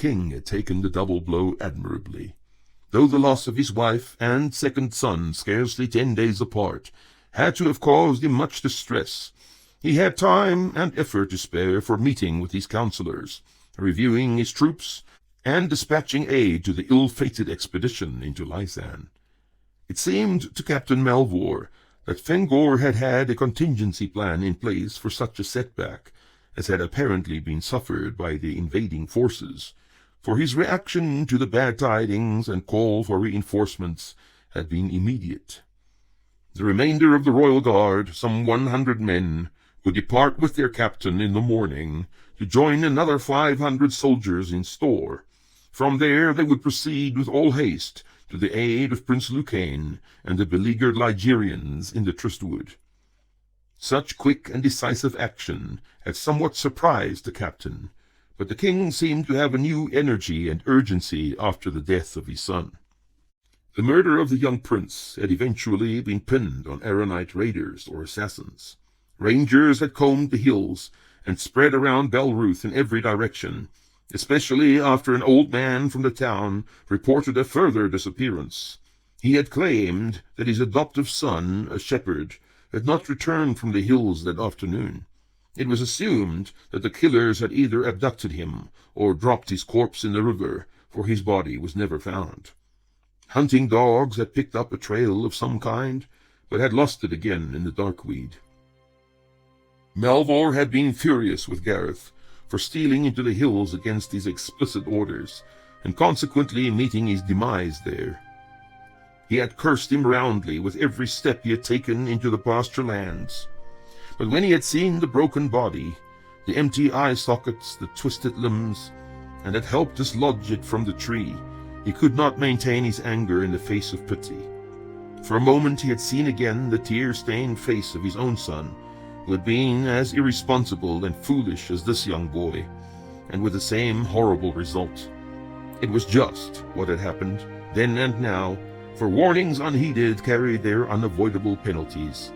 king had taken the double blow admirably. Though the loss of his wife and second son, scarcely 10 days apart, had to have caused him much distress, he had time and effort to spare for meeting with his counselors, reviewing his troops, and dispatching aid to the ill-fated expedition into Lysan. It seemed to Captain Melvor that Fengor had had a contingency plan in place for such a setback as had apparently been suffered by the invading forces, for his reaction to the bad tidings and call for reinforcements had been immediate. The remainder of the royal guard, some 100 men, would depart with their captain in the morning to join another 500 soldiers in store. From there they would proceed with all haste to the aid of Prince Lucain and the beleaguered Ligurians in the Trystwood. Such quick and decisive action had somewhat surprised the captain, but the king seemed to have a new energy and urgency after the death of his son. The murder of the young prince had eventually been pinned on Aeronite raiders or assassins. Rangers had combed the hills and spread around Belruth in every direction, especially after an old man from the town reported a further disappearance. He had claimed that his adoptive son, a shepherd, had not returned from the hills that afternoon. It was assumed that the killers had either abducted him or dropped his corpse in the river, for his body was never found. Hunting dogs had picked up a trail of some kind, but had lost it again in the darkweed. Melvor had been furious with Gareth for stealing into the hills against his explicit orders, and consequently meeting his demise there. He had cursed him roundly with every step he had taken into the pasture lands. But when he had seen the broken body, the empty eye sockets, the twisted limbs, and had helped dislodge it from the tree, he could not maintain his anger in the face of pity. For a moment he had seen again the tear-stained face of his own son, who had been as irresponsible and foolish as this young boy, and with the same horrible result. It was just what had happened, then and now, for warnings unheeded carried their unavoidable penalties.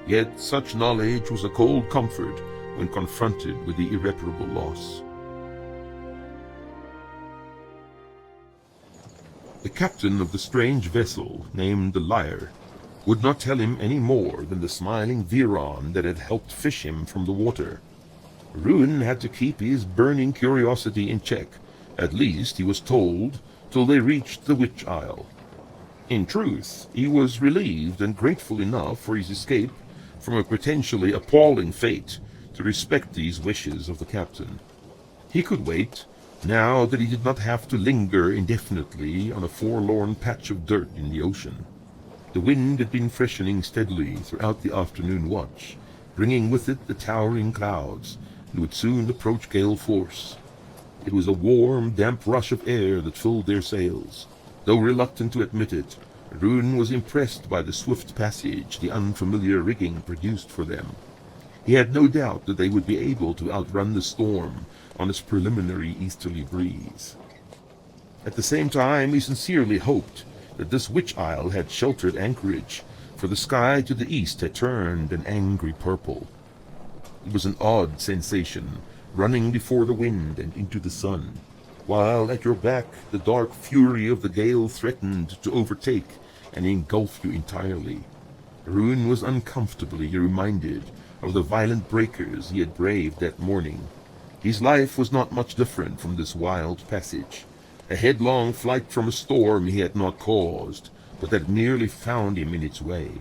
Yet such knowledge was a cold comfort when confronted with the irreparable loss. The captain of the strange vessel, named the Lyre, would not tell him any more than the smiling Viron that had helped fish him from the water. Ruin had to keep his burning curiosity in check, at least he was told, till they reached the Witch Isle. In truth, he was relieved and grateful enough for his escape from a potentially appalling fate to respect these wishes of the captain. He could wait, now that he did not have to linger indefinitely on a forlorn patch of dirt in the ocean. The wind had been freshening steadily throughout the afternoon watch, bringing with it the towering clouds, and would soon approach gale force. It was a warm, damp rush of air that filled their sails. Though reluctant to admit it, Rune was impressed by the swift passage the unfamiliar rigging produced for them. He had no doubt that they would be able to outrun the storm on its preliminary easterly breeze. At the same time, he sincerely hoped that this Witch Isle had sheltered anchorage, for the sky to the east had turned an angry purple. It was an odd sensation, running before the wind and into the sun, while at your back the dark fury of the gale threatened to overtake and engulf you entirely. Rune was uncomfortably reminded of the violent breakers he had braved that morning. His life was not much different from this wild passage, a headlong flight from a storm he had not caused, but that merely found him in its way.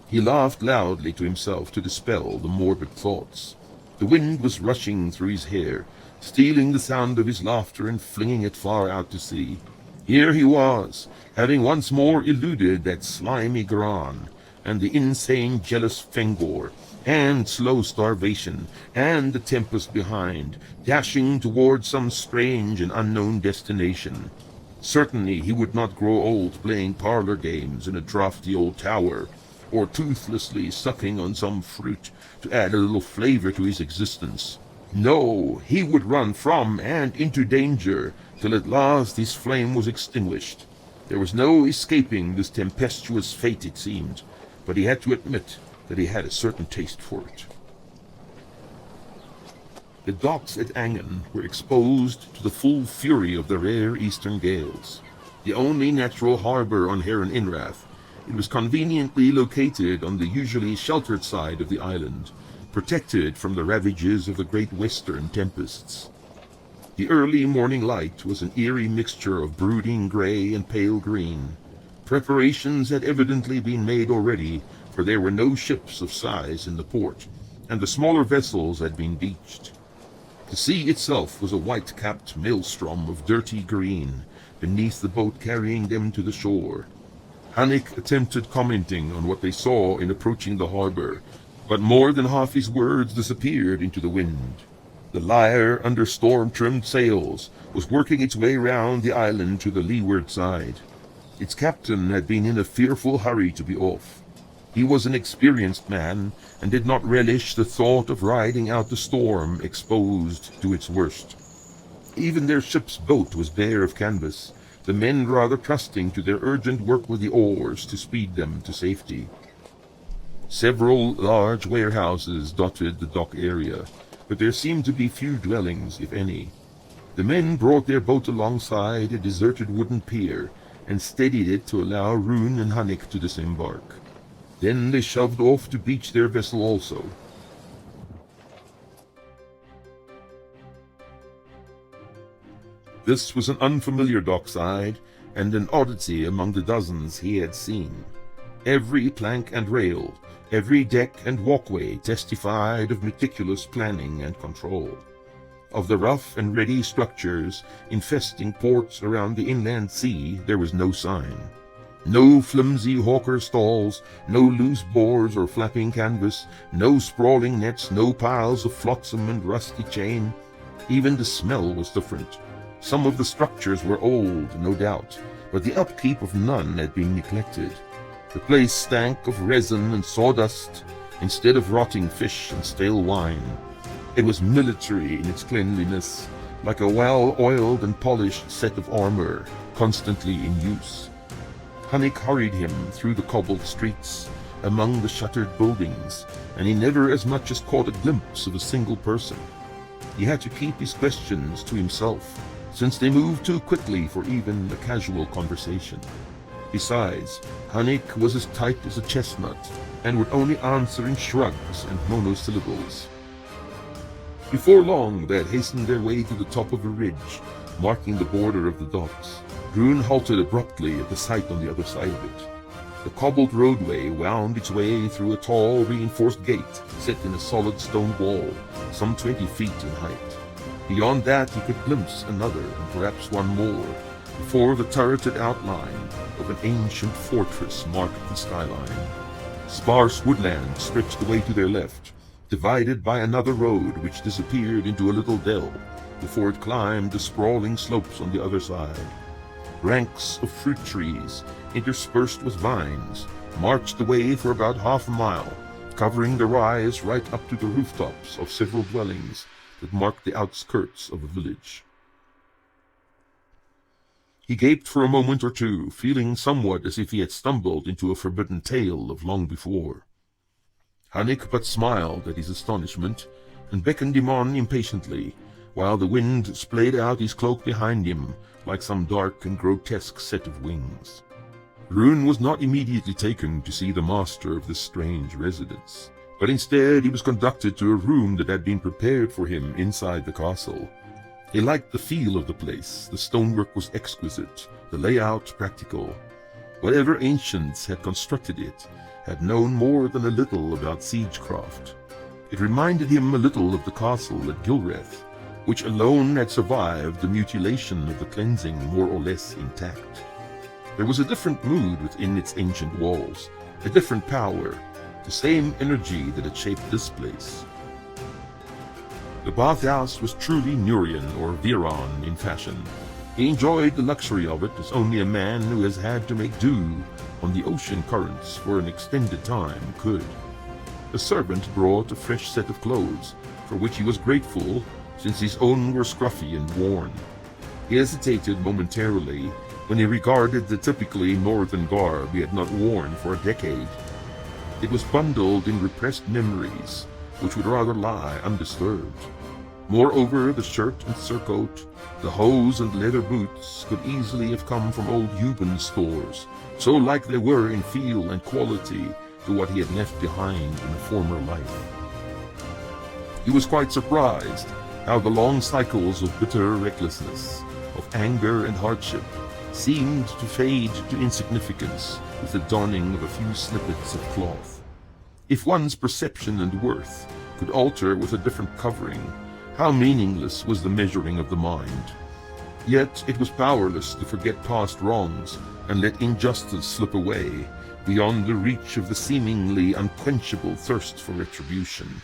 He laughed loudly to himself to dispel the morbid thoughts. The wind was rushing through his hair, stealing the sound of his laughter and flinging it far out to sea. Here he was, having once more eluded that slimy Gran, and the insane jealous Fengor, and slow starvation, and the tempest behind, dashing toward some strange and unknown destination. Certainly he would not grow old playing parlor games in a draughty old tower, or toothlessly sucking on some fruit to add a little flavor to his existence. No, he would run from and into danger, till at last his flame was extinguished. There was no escaping this tempestuous fate, it seemed, but he had to admit that he had a certain taste for it. The docks at Angen were exposed to the full fury of the rare eastern gales. The only natural harbor on Heron Inrath, it was conveniently located on the usually sheltered side of the island, protected from the ravages of the great western tempests. The early morning light was an eerie mixture of brooding gray and pale green. Preparations had evidently been made already, for there were no ships of size in the port, and the smaller vessels had been beached. The sea itself was a white-capped maelstrom of dirty green, beneath the boat carrying them to the shore. Hannik attempted commenting on what they saw in approaching the harbor, but more than half his words disappeared into the wind. The Lyre, under storm-trimmed sails, was working its way round the island to the leeward side. Its captain had been in a fearful hurry to be off. He was an experienced man, and did not relish the thought of riding out the storm exposed to its worst. Even their ship's boat was bare of canvas, the men rather trusting to their urgent work with the oars to speed them to safety. Several large warehouses dotted the dock area, but there seemed to be few dwellings, if any. The men brought their boat alongside a deserted wooden pier, and steadied it to allow Rune and Hannik to disembark. Then they shoved off to beach their vessel also. This was an unfamiliar dockside, and an oddity among the dozens he had seen. Every plank and rail, every deck and walkway testified of meticulous planning and control. Of the rough and ready structures infesting ports around the inland sea there was no sign. No flimsy hawker stalls, no loose boards or flapping canvas, no sprawling nets, no piles of flotsam and rusty chain. Even the smell was different. Some of the structures were old, no doubt, but the upkeep of none had been neglected. The place stank of resin and sawdust instead of rotting fish and stale wine. It was military in its cleanliness, like a well-oiled and polished set of armor, constantly in use. Hannik hurried him through the cobbled streets, among the shuttered buildings, and he never as much as caught a glimpse of a single person. He had to keep his questions to himself, since they moved too quickly for even a casual conversation. Besides, Hannik was as tight as a chestnut, and would only answer in shrugs and monosyllables. Before long they had hastened their way to the top of a ridge, marking the border of the docks. Rune halted abruptly at the sight on the other side of it. The cobbled roadway wound its way through a tall, reinforced gate set in a solid stone wall, some 20 feet in height. Beyond that he could glimpse another, and perhaps one more, before the turreted outline of an ancient fortress marked the skyline. Sparse woodland stretched away to their left, divided by another road which disappeared into a little dell, before it climbed the sprawling slopes on the other side. Ranks of fruit trees, interspersed with vines, marched the way for about half a mile, covering the rise right up to the rooftops of several dwellings that marked the outskirts of a village. He gaped for a moment or two, feeling somewhat as if he had stumbled into a forbidden tale of long before. Hannik but smiled at his astonishment, and beckoned him on impatiently, while the wind splayed out his cloak behind him like some dark and grotesque set of wings. Rune was not immediately taken to see the master of this strange residence, but instead he was conducted to a room that had been prepared for him inside the castle. He liked the feel of the place. The stonework was exquisite, the layout practical. Whatever ancients had constructed it had known more than a little about siegecraft. It reminded him a little of the castle at Gilreth, which alone had survived the mutilation of the cleansing more or less intact. There was a different mood within its ancient walls, a different power, the same energy that had shaped this place. The bathhouse was truly Nurian or Viron in fashion. He enjoyed the luxury of it as only a man who has had to make do on the ocean currents for an extended time could. The servant brought a fresh set of clothes, for which he was grateful, since his own were scruffy and worn. He hesitated momentarily when he regarded the typically northern garb he had not worn for a decade. It was bundled in repressed memories, which would rather lie undisturbed. Moreover, the shirt and surcoat, the hose and leather boots could easily have come from old Euban's stores, so like they were in feel and quality to what he had left behind in a former life. He was quite surprised how the long cycles of bitter recklessness, of anger and hardship, seemed to fade to insignificance with the donning of a few snippets of cloth. If one's perception and worth could alter with a different covering, how meaningless was the measuring of the mind. Yet it was powerless to forget past wrongs and let injustice slip away beyond the reach of the seemingly unquenchable thirst for retribution.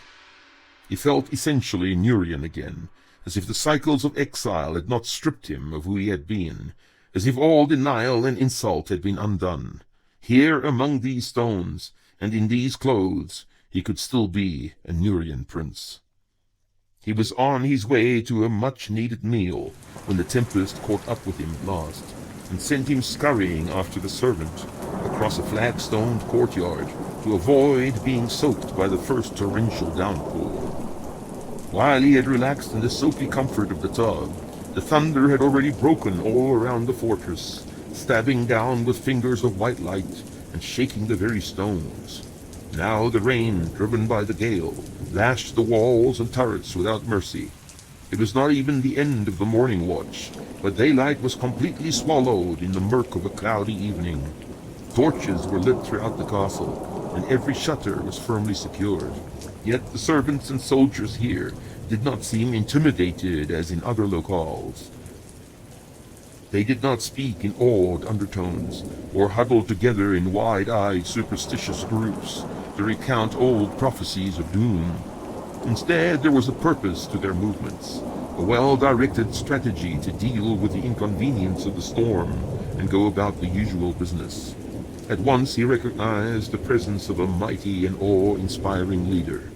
He felt essentially Nurian again, as if the cycles of exile had not stripped him of who he had been, as if all denial and insult had been undone. Here among these stones, and in these clothes, he could still be a Nurian prince. He was on his way to a much-needed meal when the tempest caught up with him at last, and sent him scurrying after the servant across a flag-stoned courtyard to avoid being soaked by the first torrential downpour. While he had relaxed in the soapy comfort of the tub, the thunder had already broken all around the fortress, stabbing down with fingers of white light and shaking the very stones. Now the rain, driven by the gale, lashed the walls and turrets without mercy. It was not even the end of the morning watch, but daylight was completely swallowed in the murk of a cloudy evening. Torches were lit throughout the castle, and every shutter was firmly secured. Yet the servants and soldiers here did not seem intimidated as in other locales. They did not speak in awed undertones, or huddle together in wide-eyed superstitious groups to recount old prophecies of doom. Instead, there was a purpose to their movements, a well-directed strategy to deal with the inconvenience of the storm and go about the usual business. At once he recognized the presence of a mighty and awe-inspiring leader.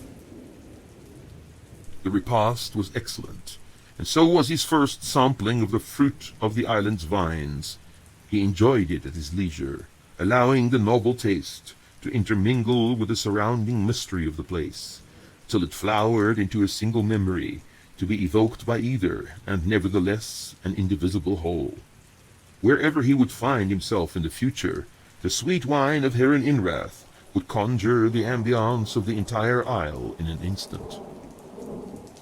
The repast was excellent, and so was his first sampling of the fruit of the island's vines. He enjoyed it at his leisure, allowing the novel taste to intermingle with the surrounding mystery of the place, till it flowered into a single memory, to be evoked by either, and nevertheless an indivisible whole. Wherever he would find himself in the future, the sweet wine of Heron Inrath would conjure the ambience of the entire isle in an instant.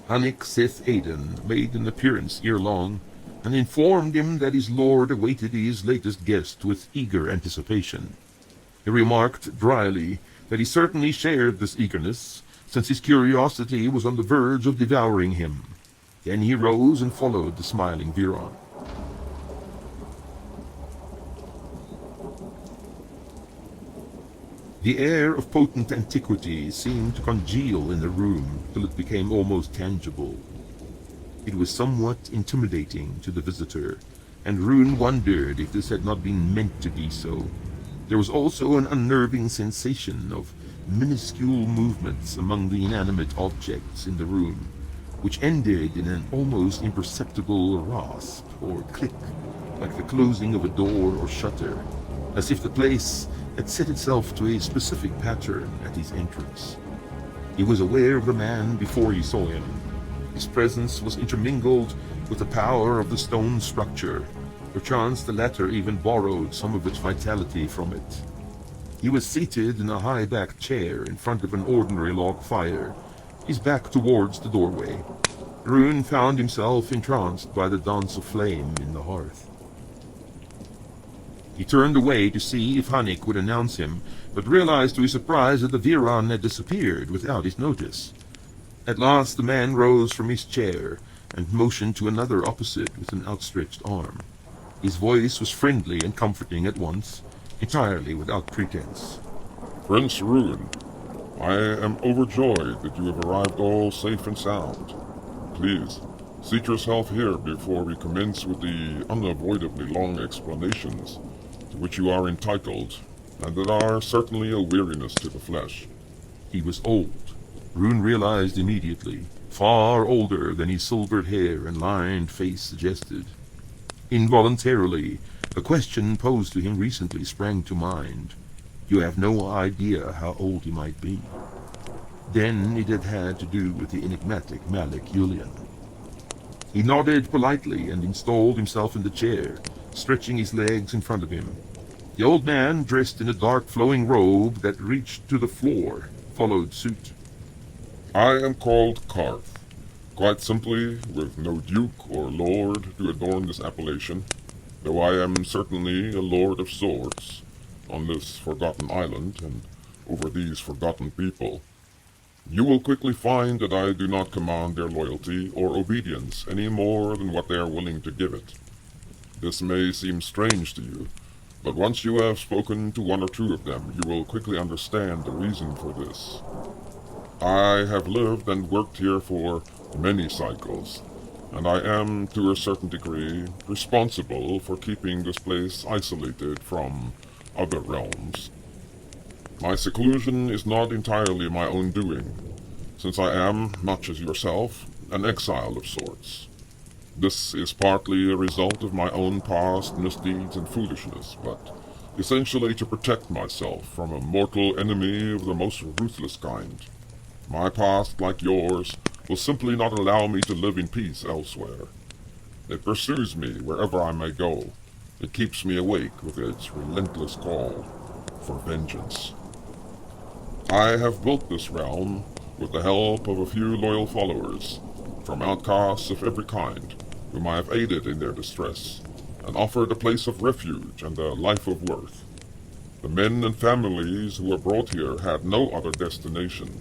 Hanik Seth Aidan made an appearance ere long, and informed him that his lord awaited his latest guest with eager anticipation. He remarked dryly that he certainly shared this eagerness, since his curiosity was on the verge of devouring him. Then he rose and followed the smiling Viron. The air of potent antiquity seemed to congeal in the room till it became almost tangible. It was somewhat intimidating to the visitor, and Rune wondered if this had not been meant to be so. There was also an unnerving sensation of minuscule movements among the inanimate objects in the room, which ended in an almost imperceptible rasp or click, like the closing of a door or shutter, as if the place had set itself to a specific pattern at his entrance. He was aware of the man before he saw him. His presence was intermingled with the power of the stone structure. Perchance the latter even borrowed some of its vitality from it. He was seated in a high-backed chair in front of an ordinary log fire, his back towards the doorway. Rune found himself entranced by the dance of flame in the hearth. He turned away to see if Hanik would announce him, but realized to his surprise that the Viron had disappeared without his notice. At last the man rose from his chair and motioned to another opposite with an outstretched arm. His voice was friendly and comforting at once, entirely without pretense. Prince Rune, I am overjoyed that you have arrived all safe and sound. Please, seat yourself here before we commence with the unavoidably long explanations to which you are entitled, and that are certainly a weariness to the flesh. He was old, Rune realized immediately, far older than his silvered hair and lined face suggested. Involuntarily, a question posed to him recently sprang to mind. You have no idea how old he might be. Then it had had to do with the enigmatic Malik Yulian. He nodded politely and installed himself in the chair, stretching his legs in front of him. The old man, dressed in a dark flowing robe that reached to the floor, followed suit. I am called Karth, quite simply, with no duke or lord to adorn this appellation, though I am certainly a lord of sorts, on this forgotten island and over these forgotten people. You will quickly find that I do not command their loyalty or obedience any more than what they are willing to give it. This may seem strange to you, but once you have spoken to one or two of them, you will quickly understand the reason for this. I have lived and worked here for many cycles, and I am, to a certain degree, responsible for keeping this place isolated from other realms. My seclusion is not entirely my own doing, since I am, much as yourself, an exile of sorts. This is partly a result of my own past misdeeds and foolishness, but essentially to protect myself from a mortal enemy of the most ruthless kind. My past, like yours, will simply not allow me to live in peace elsewhere. It pursues me wherever I may go. It keeps me awake with its relentless call for vengeance. I have built this realm with the help of a few loyal followers, from outcasts of every kind, whom I have aided in their distress, and offered a place of refuge and a life of worth. The men and families who were brought here had no other destination.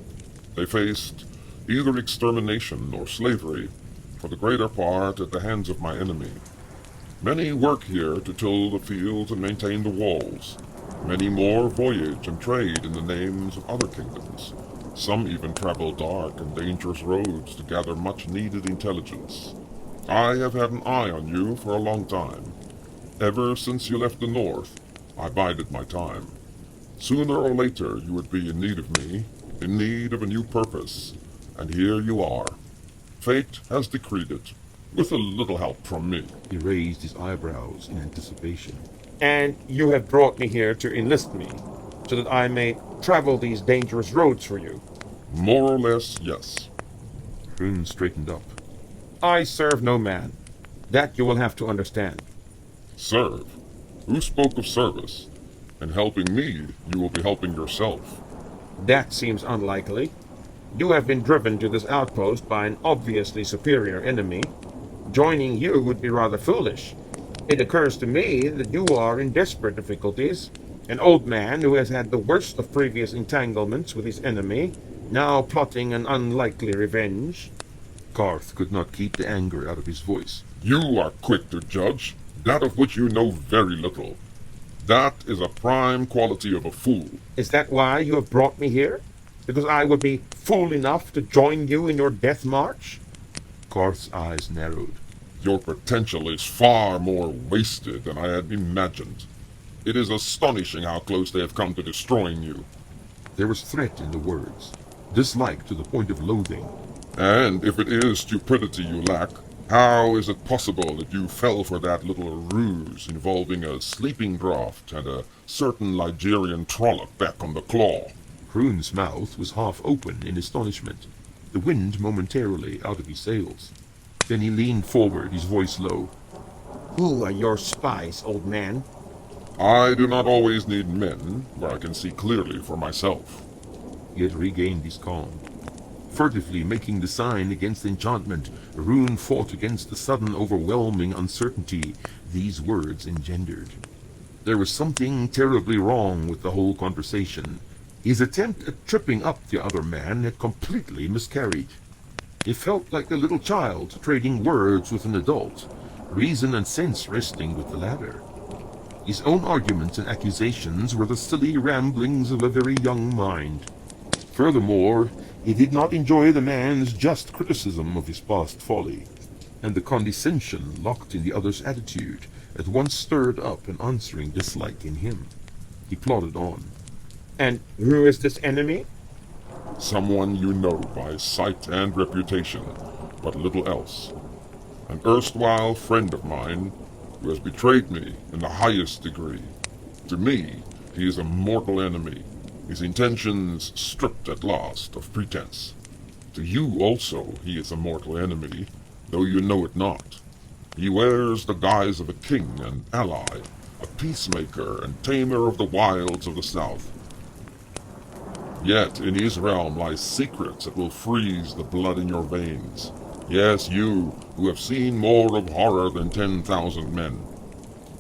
They faced either extermination or slavery, for the greater part at the hands of my enemy. Many work here to till the fields and maintain the walls. Many more voyage and trade in the names of other kingdoms. Some even travel dark and dangerous roads to gather much-needed intelligence. I have had an eye on you for a long time. Ever since you left the north, I bided my time. Sooner or later you would be in need of me, in need of a new purpose, and here you are. Fate has decreed it, with a little help from me. He raised his eyebrows in anticipation. And you have brought me here to enlist me, so that I may travel these dangerous roads for you. More or less, yes. Rune straightened up. I serve no man. That you will have to understand. Serve? Who spoke of service? In helping me, you will be helping yourself. That seems unlikely. You have been driven to this outpost by an obviously superior enemy. Joining you would be rather foolish. It occurs to me that you are in desperate difficulties. An old man who has had the worst of previous entanglements with his enemy, now plotting an unlikely revenge. Karth could not keep the anger out of his voice. You are quick to judge, that of which you know very little. That is a prime quality of a fool. Is that why you have brought me here? Because I would be fool enough to join you in your death march? Karth's eyes narrowed. Your potential is far more wasted than I had imagined. It is astonishing how close they have come to destroying you. There was threat in the words, dislike to the point of loathing. And if it is stupidity you lack, how is it possible that you fell for that little ruse involving a sleeping draught and a certain Ligerian trollop back on the claw? Rune's mouth was half open in astonishment, the wind momentarily out of his sails. Then he leaned forward, his voice low. Who are your spies, old man? I do not always need men where I can see clearly for myself. He had regained his calm. Furtively making the sign against enchantment, Rune fought against the sudden overwhelming uncertainty these words engendered. There was something terribly wrong with the whole conversation. His attempt at tripping up the other man had completely miscarried. He felt like a little child trading words with an adult, reason and sense resting with the latter. His own arguments and accusations were the silly ramblings of a very young mind. Furthermore, he did not enjoy the man's just criticism of his past folly, and the condescension locked in the other's attitude at once stirred up an answering dislike in him. He plodded on. And who is this enemy? Someone you know by sight and reputation, but little else. An erstwhile friend of mine who has betrayed me in the highest degree. To me, he is a mortal enemy, his intentions stripped at last of pretense. To you also he is a mortal enemy, though you know it not. He wears the guise of a king and ally, a peacemaker and tamer of the wilds of the south. Yet in his realm lies secrets that will freeze the blood in your veins. Yes, you, who have seen more of horror than 10,000 men.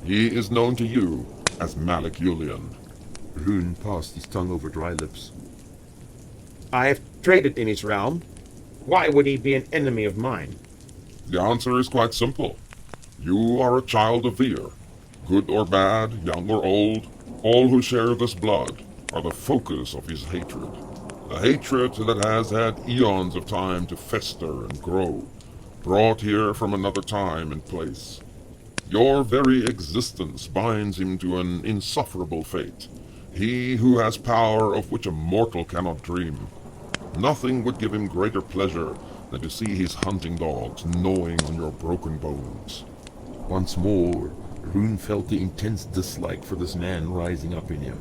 He is known to you as Malik Yulian. Rune passed his tongue over dry lips. I have traded in his realm. Why would he be an enemy of mine? The answer is quite simple. You are a child of Vir. Good or bad, young or old, all who share this blood are the focus of his hatred. A hatred that has had eons of time to fester and grow, brought here from another time and place. Your very existence binds him to an insufferable fate. He who has power of which a mortal cannot dream. Nothing would give him greater pleasure than to see his hunting dogs gnawing on your broken bones. Once more, Rune felt the intense dislike for this man rising up in him.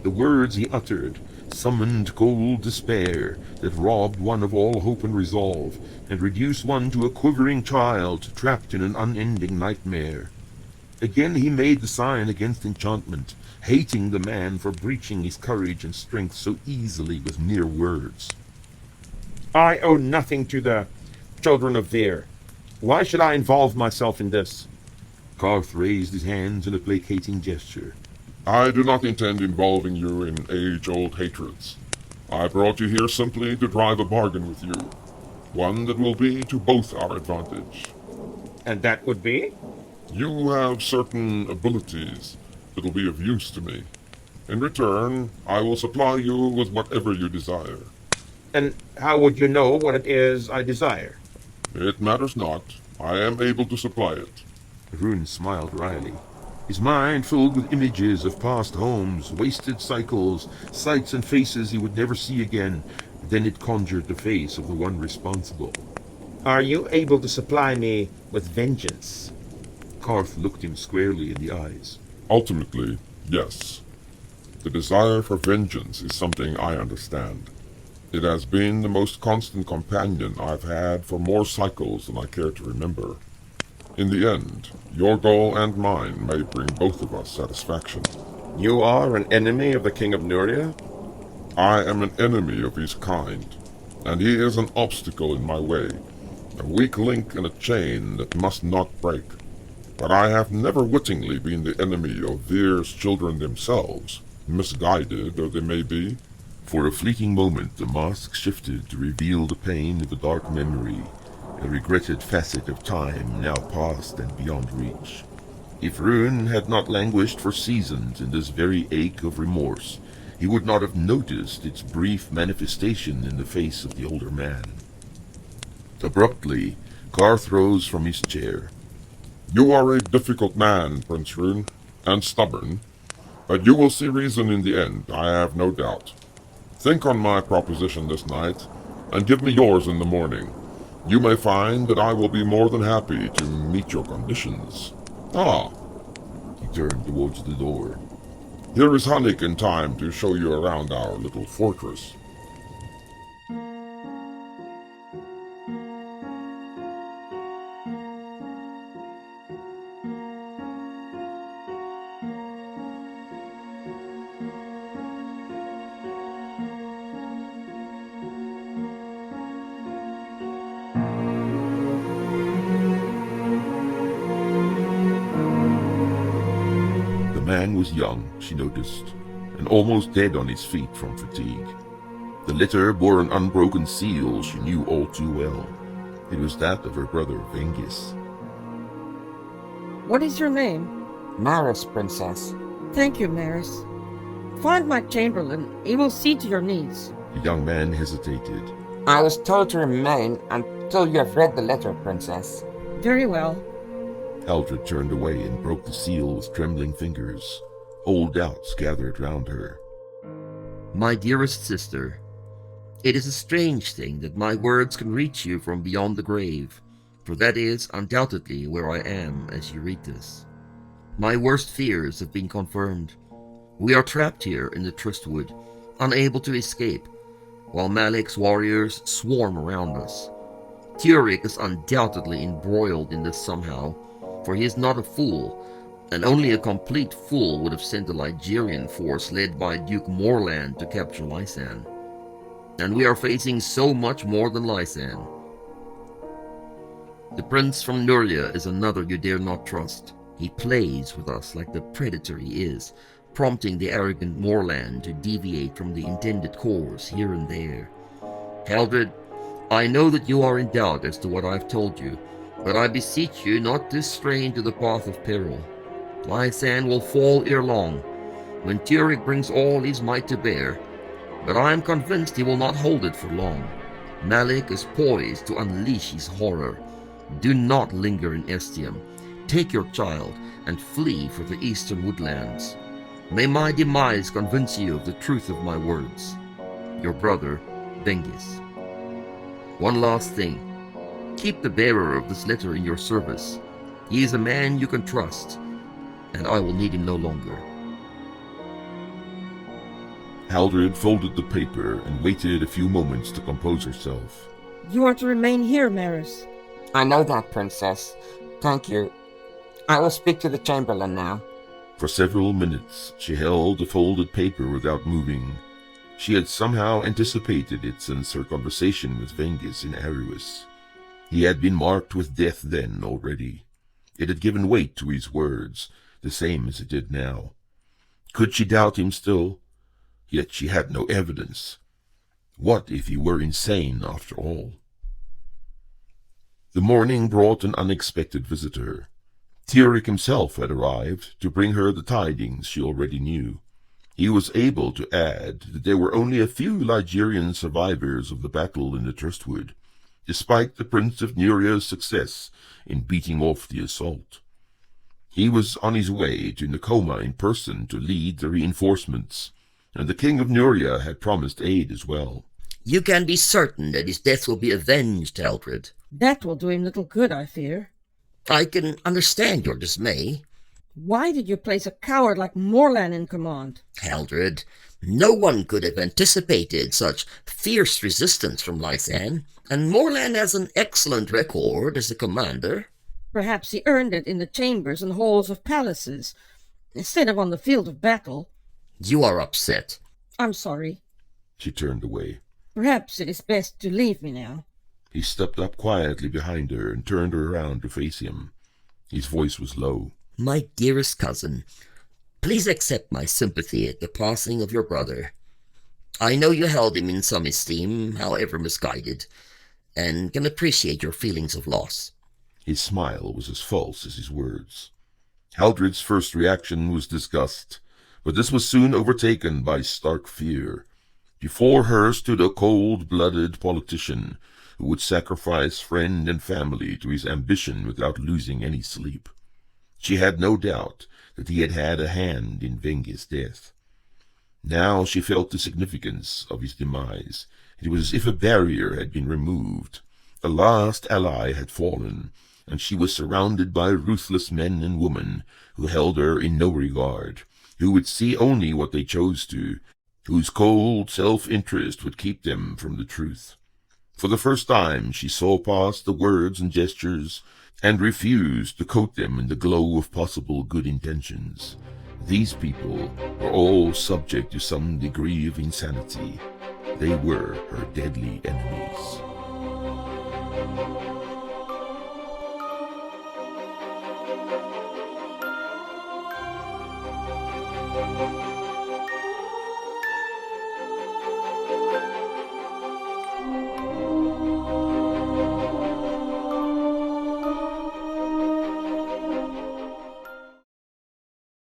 The words he uttered summoned cold despair that robbed one of all hope and resolve, and reduced one to a quivering child trapped in an unending nightmare. Again he made the sign against enchantment, hating the man for breaching his courage and strength so easily with mere words. I owe nothing to the children of Vir. Why should I involve myself in this? Karth raised his hands in a placating gesture. I do not intend involving you in age-old hatreds. I brought you here simply to drive a bargain with you, one that will be to both our advantage. And that would be? You have certain abilities that will be of use to me. In return, I will supply you with whatever you desire. And how would you know what it is I desire? It matters not. I am able to supply it. Rune smiled wryly. His mind filled with images of past homes, wasted cycles, sights and faces he would never see again. Then it conjured the face of the one responsible. Are you able to supply me with vengeance? Karth looked him squarely in the eyes. Ultimately, yes. The desire for vengeance is something I understand. It has been the most constant companion I've had for more cycles than I care to remember. In the end, your goal and mine may bring both of us satisfaction. You are an enemy of the King of Nuria? I am an enemy of his kind, and he is an obstacle in my way, a weak link in a chain that must not break. But I have never wittingly been the enemy of Vir's children themselves, misguided though they may be. For a fleeting moment the mask shifted to reveal the pain of a dark memory, a regretted facet of time now past and beyond reach. If Rune had not languished for seasons in this very ache of remorse, he would not have noticed its brief manifestation in the face of the older man. Abruptly, Karth rose from his chair. You are a difficult man, Prince Rune, and stubborn, but you will see reason in the end, I have no doubt. Think on my proposition this night, and give me yours in the morning. You may find that I will be more than happy to meet your conditions. Ah, He turned towards the door. here is Hanik in time to show you around our little fortress. The man was young, she noticed, and almost dead on his feet from fatigue. The litter bore an unbroken seal she knew all too well. It was that of her brother Vengis. What is your name? Maris, Princess. Thank you, Maris. Find my chamberlain. He will see to your needs. The young man hesitated. I was told to remain until you have read the letter, Princess. Very well. Eldred turned away and broke the seal with trembling fingers. Old doubts gathered round her. My dearest sister, it is a strange thing that my words can reach you from beyond the grave, for that is undoubtedly where I am as you read this. My worst fears have been confirmed. We are trapped here in the Trystwood, unable to escape, while Malik's warriors swarm around us. Turik is undoubtedly embroiled in this somehow, for he is not a fool, and only a complete fool would have sent a Ligurian force led by Duke Morland to capture Lysan. And we are facing so much more than Lysan. The prince from Nuria is another you dare not trust. He plays with us like the predator he is, prompting the arrogant Morland to deviate from the intended course here and there. Haldred, I know that you are in doubt as to what I've told you, but I beseech you not to stray into the path of peril. Lysan will fall ere long, when Turik brings all his might to bear, but I am convinced he will not hold it for long. Malik is poised to unleash his horror. Do not linger in Estium. Take your child and flee for the eastern woodlands. May my demise convince you of the truth of my words. Your brother, Bengis. One last thing. Keep the bearer of this letter in your service. He is a man you can trust, and I will need him no longer. Haldred folded the paper and waited a few moments to compose herself. You are to remain here, Maris. I know that, Princess. Thank you. I will speak to the Chamberlain now. For several minutes she held the folded paper without moving. She had somehow anticipated it since her conversation with Vengis in Aruis. He had been marked with death then already. It had given weight to his words, the same as it did now. Could she doubt him still? Yet she had no evidence. What if he were insane after all? The morning brought an unexpected visitor. Turik himself had arrived to bring her the tidings she already knew. He was able to add that there were only a few Ligurian survivors of the battle in the Trystwood, despite the Prince of Nuria's success in beating off the assault. He was on his way to Nakoma in person to lead the reinforcements, and the King of Nuria had promised aid as well. You can be certain that his death will be avenged, Haldred. That will do him little good, I fear. I can understand your dismay. Why did you place a coward like Morlan in command? Haldred, no one could have anticipated such fierce resistance from Lysan, and Morlan has an excellent record as a commander. Perhaps he earned it in the chambers and halls of palaces, instead of on the field of battle. You are upset. I'm sorry. She turned away. Perhaps it is best to leave me now. He stepped up quietly behind her and turned her around to face him. His voice was low. My dearest cousin, please accept my sympathy at the passing of your brother. I know you held him in some esteem, however misguided, and can appreciate your feelings of loss. His smile was as false as his words. Haldred's first reaction was disgust, but this was soon overtaken by stark fear. Before her stood a cold-blooded politician who would sacrifice friend and family to his ambition without losing any sleep. She had no doubt that he had had a hand in Vengis' death. Now she felt the significance of his demise. It was as if a barrier had been removed. A last ally had fallen, and she was surrounded by ruthless men and women who held her in no regard, who would see only what they chose to, whose cold self-interest would keep them from the truth. For the first time she saw past the words and gestures, and refused to coat them in the glow of possible good intentions. These people were all subject to some degree of insanity. They were her deadly enemies.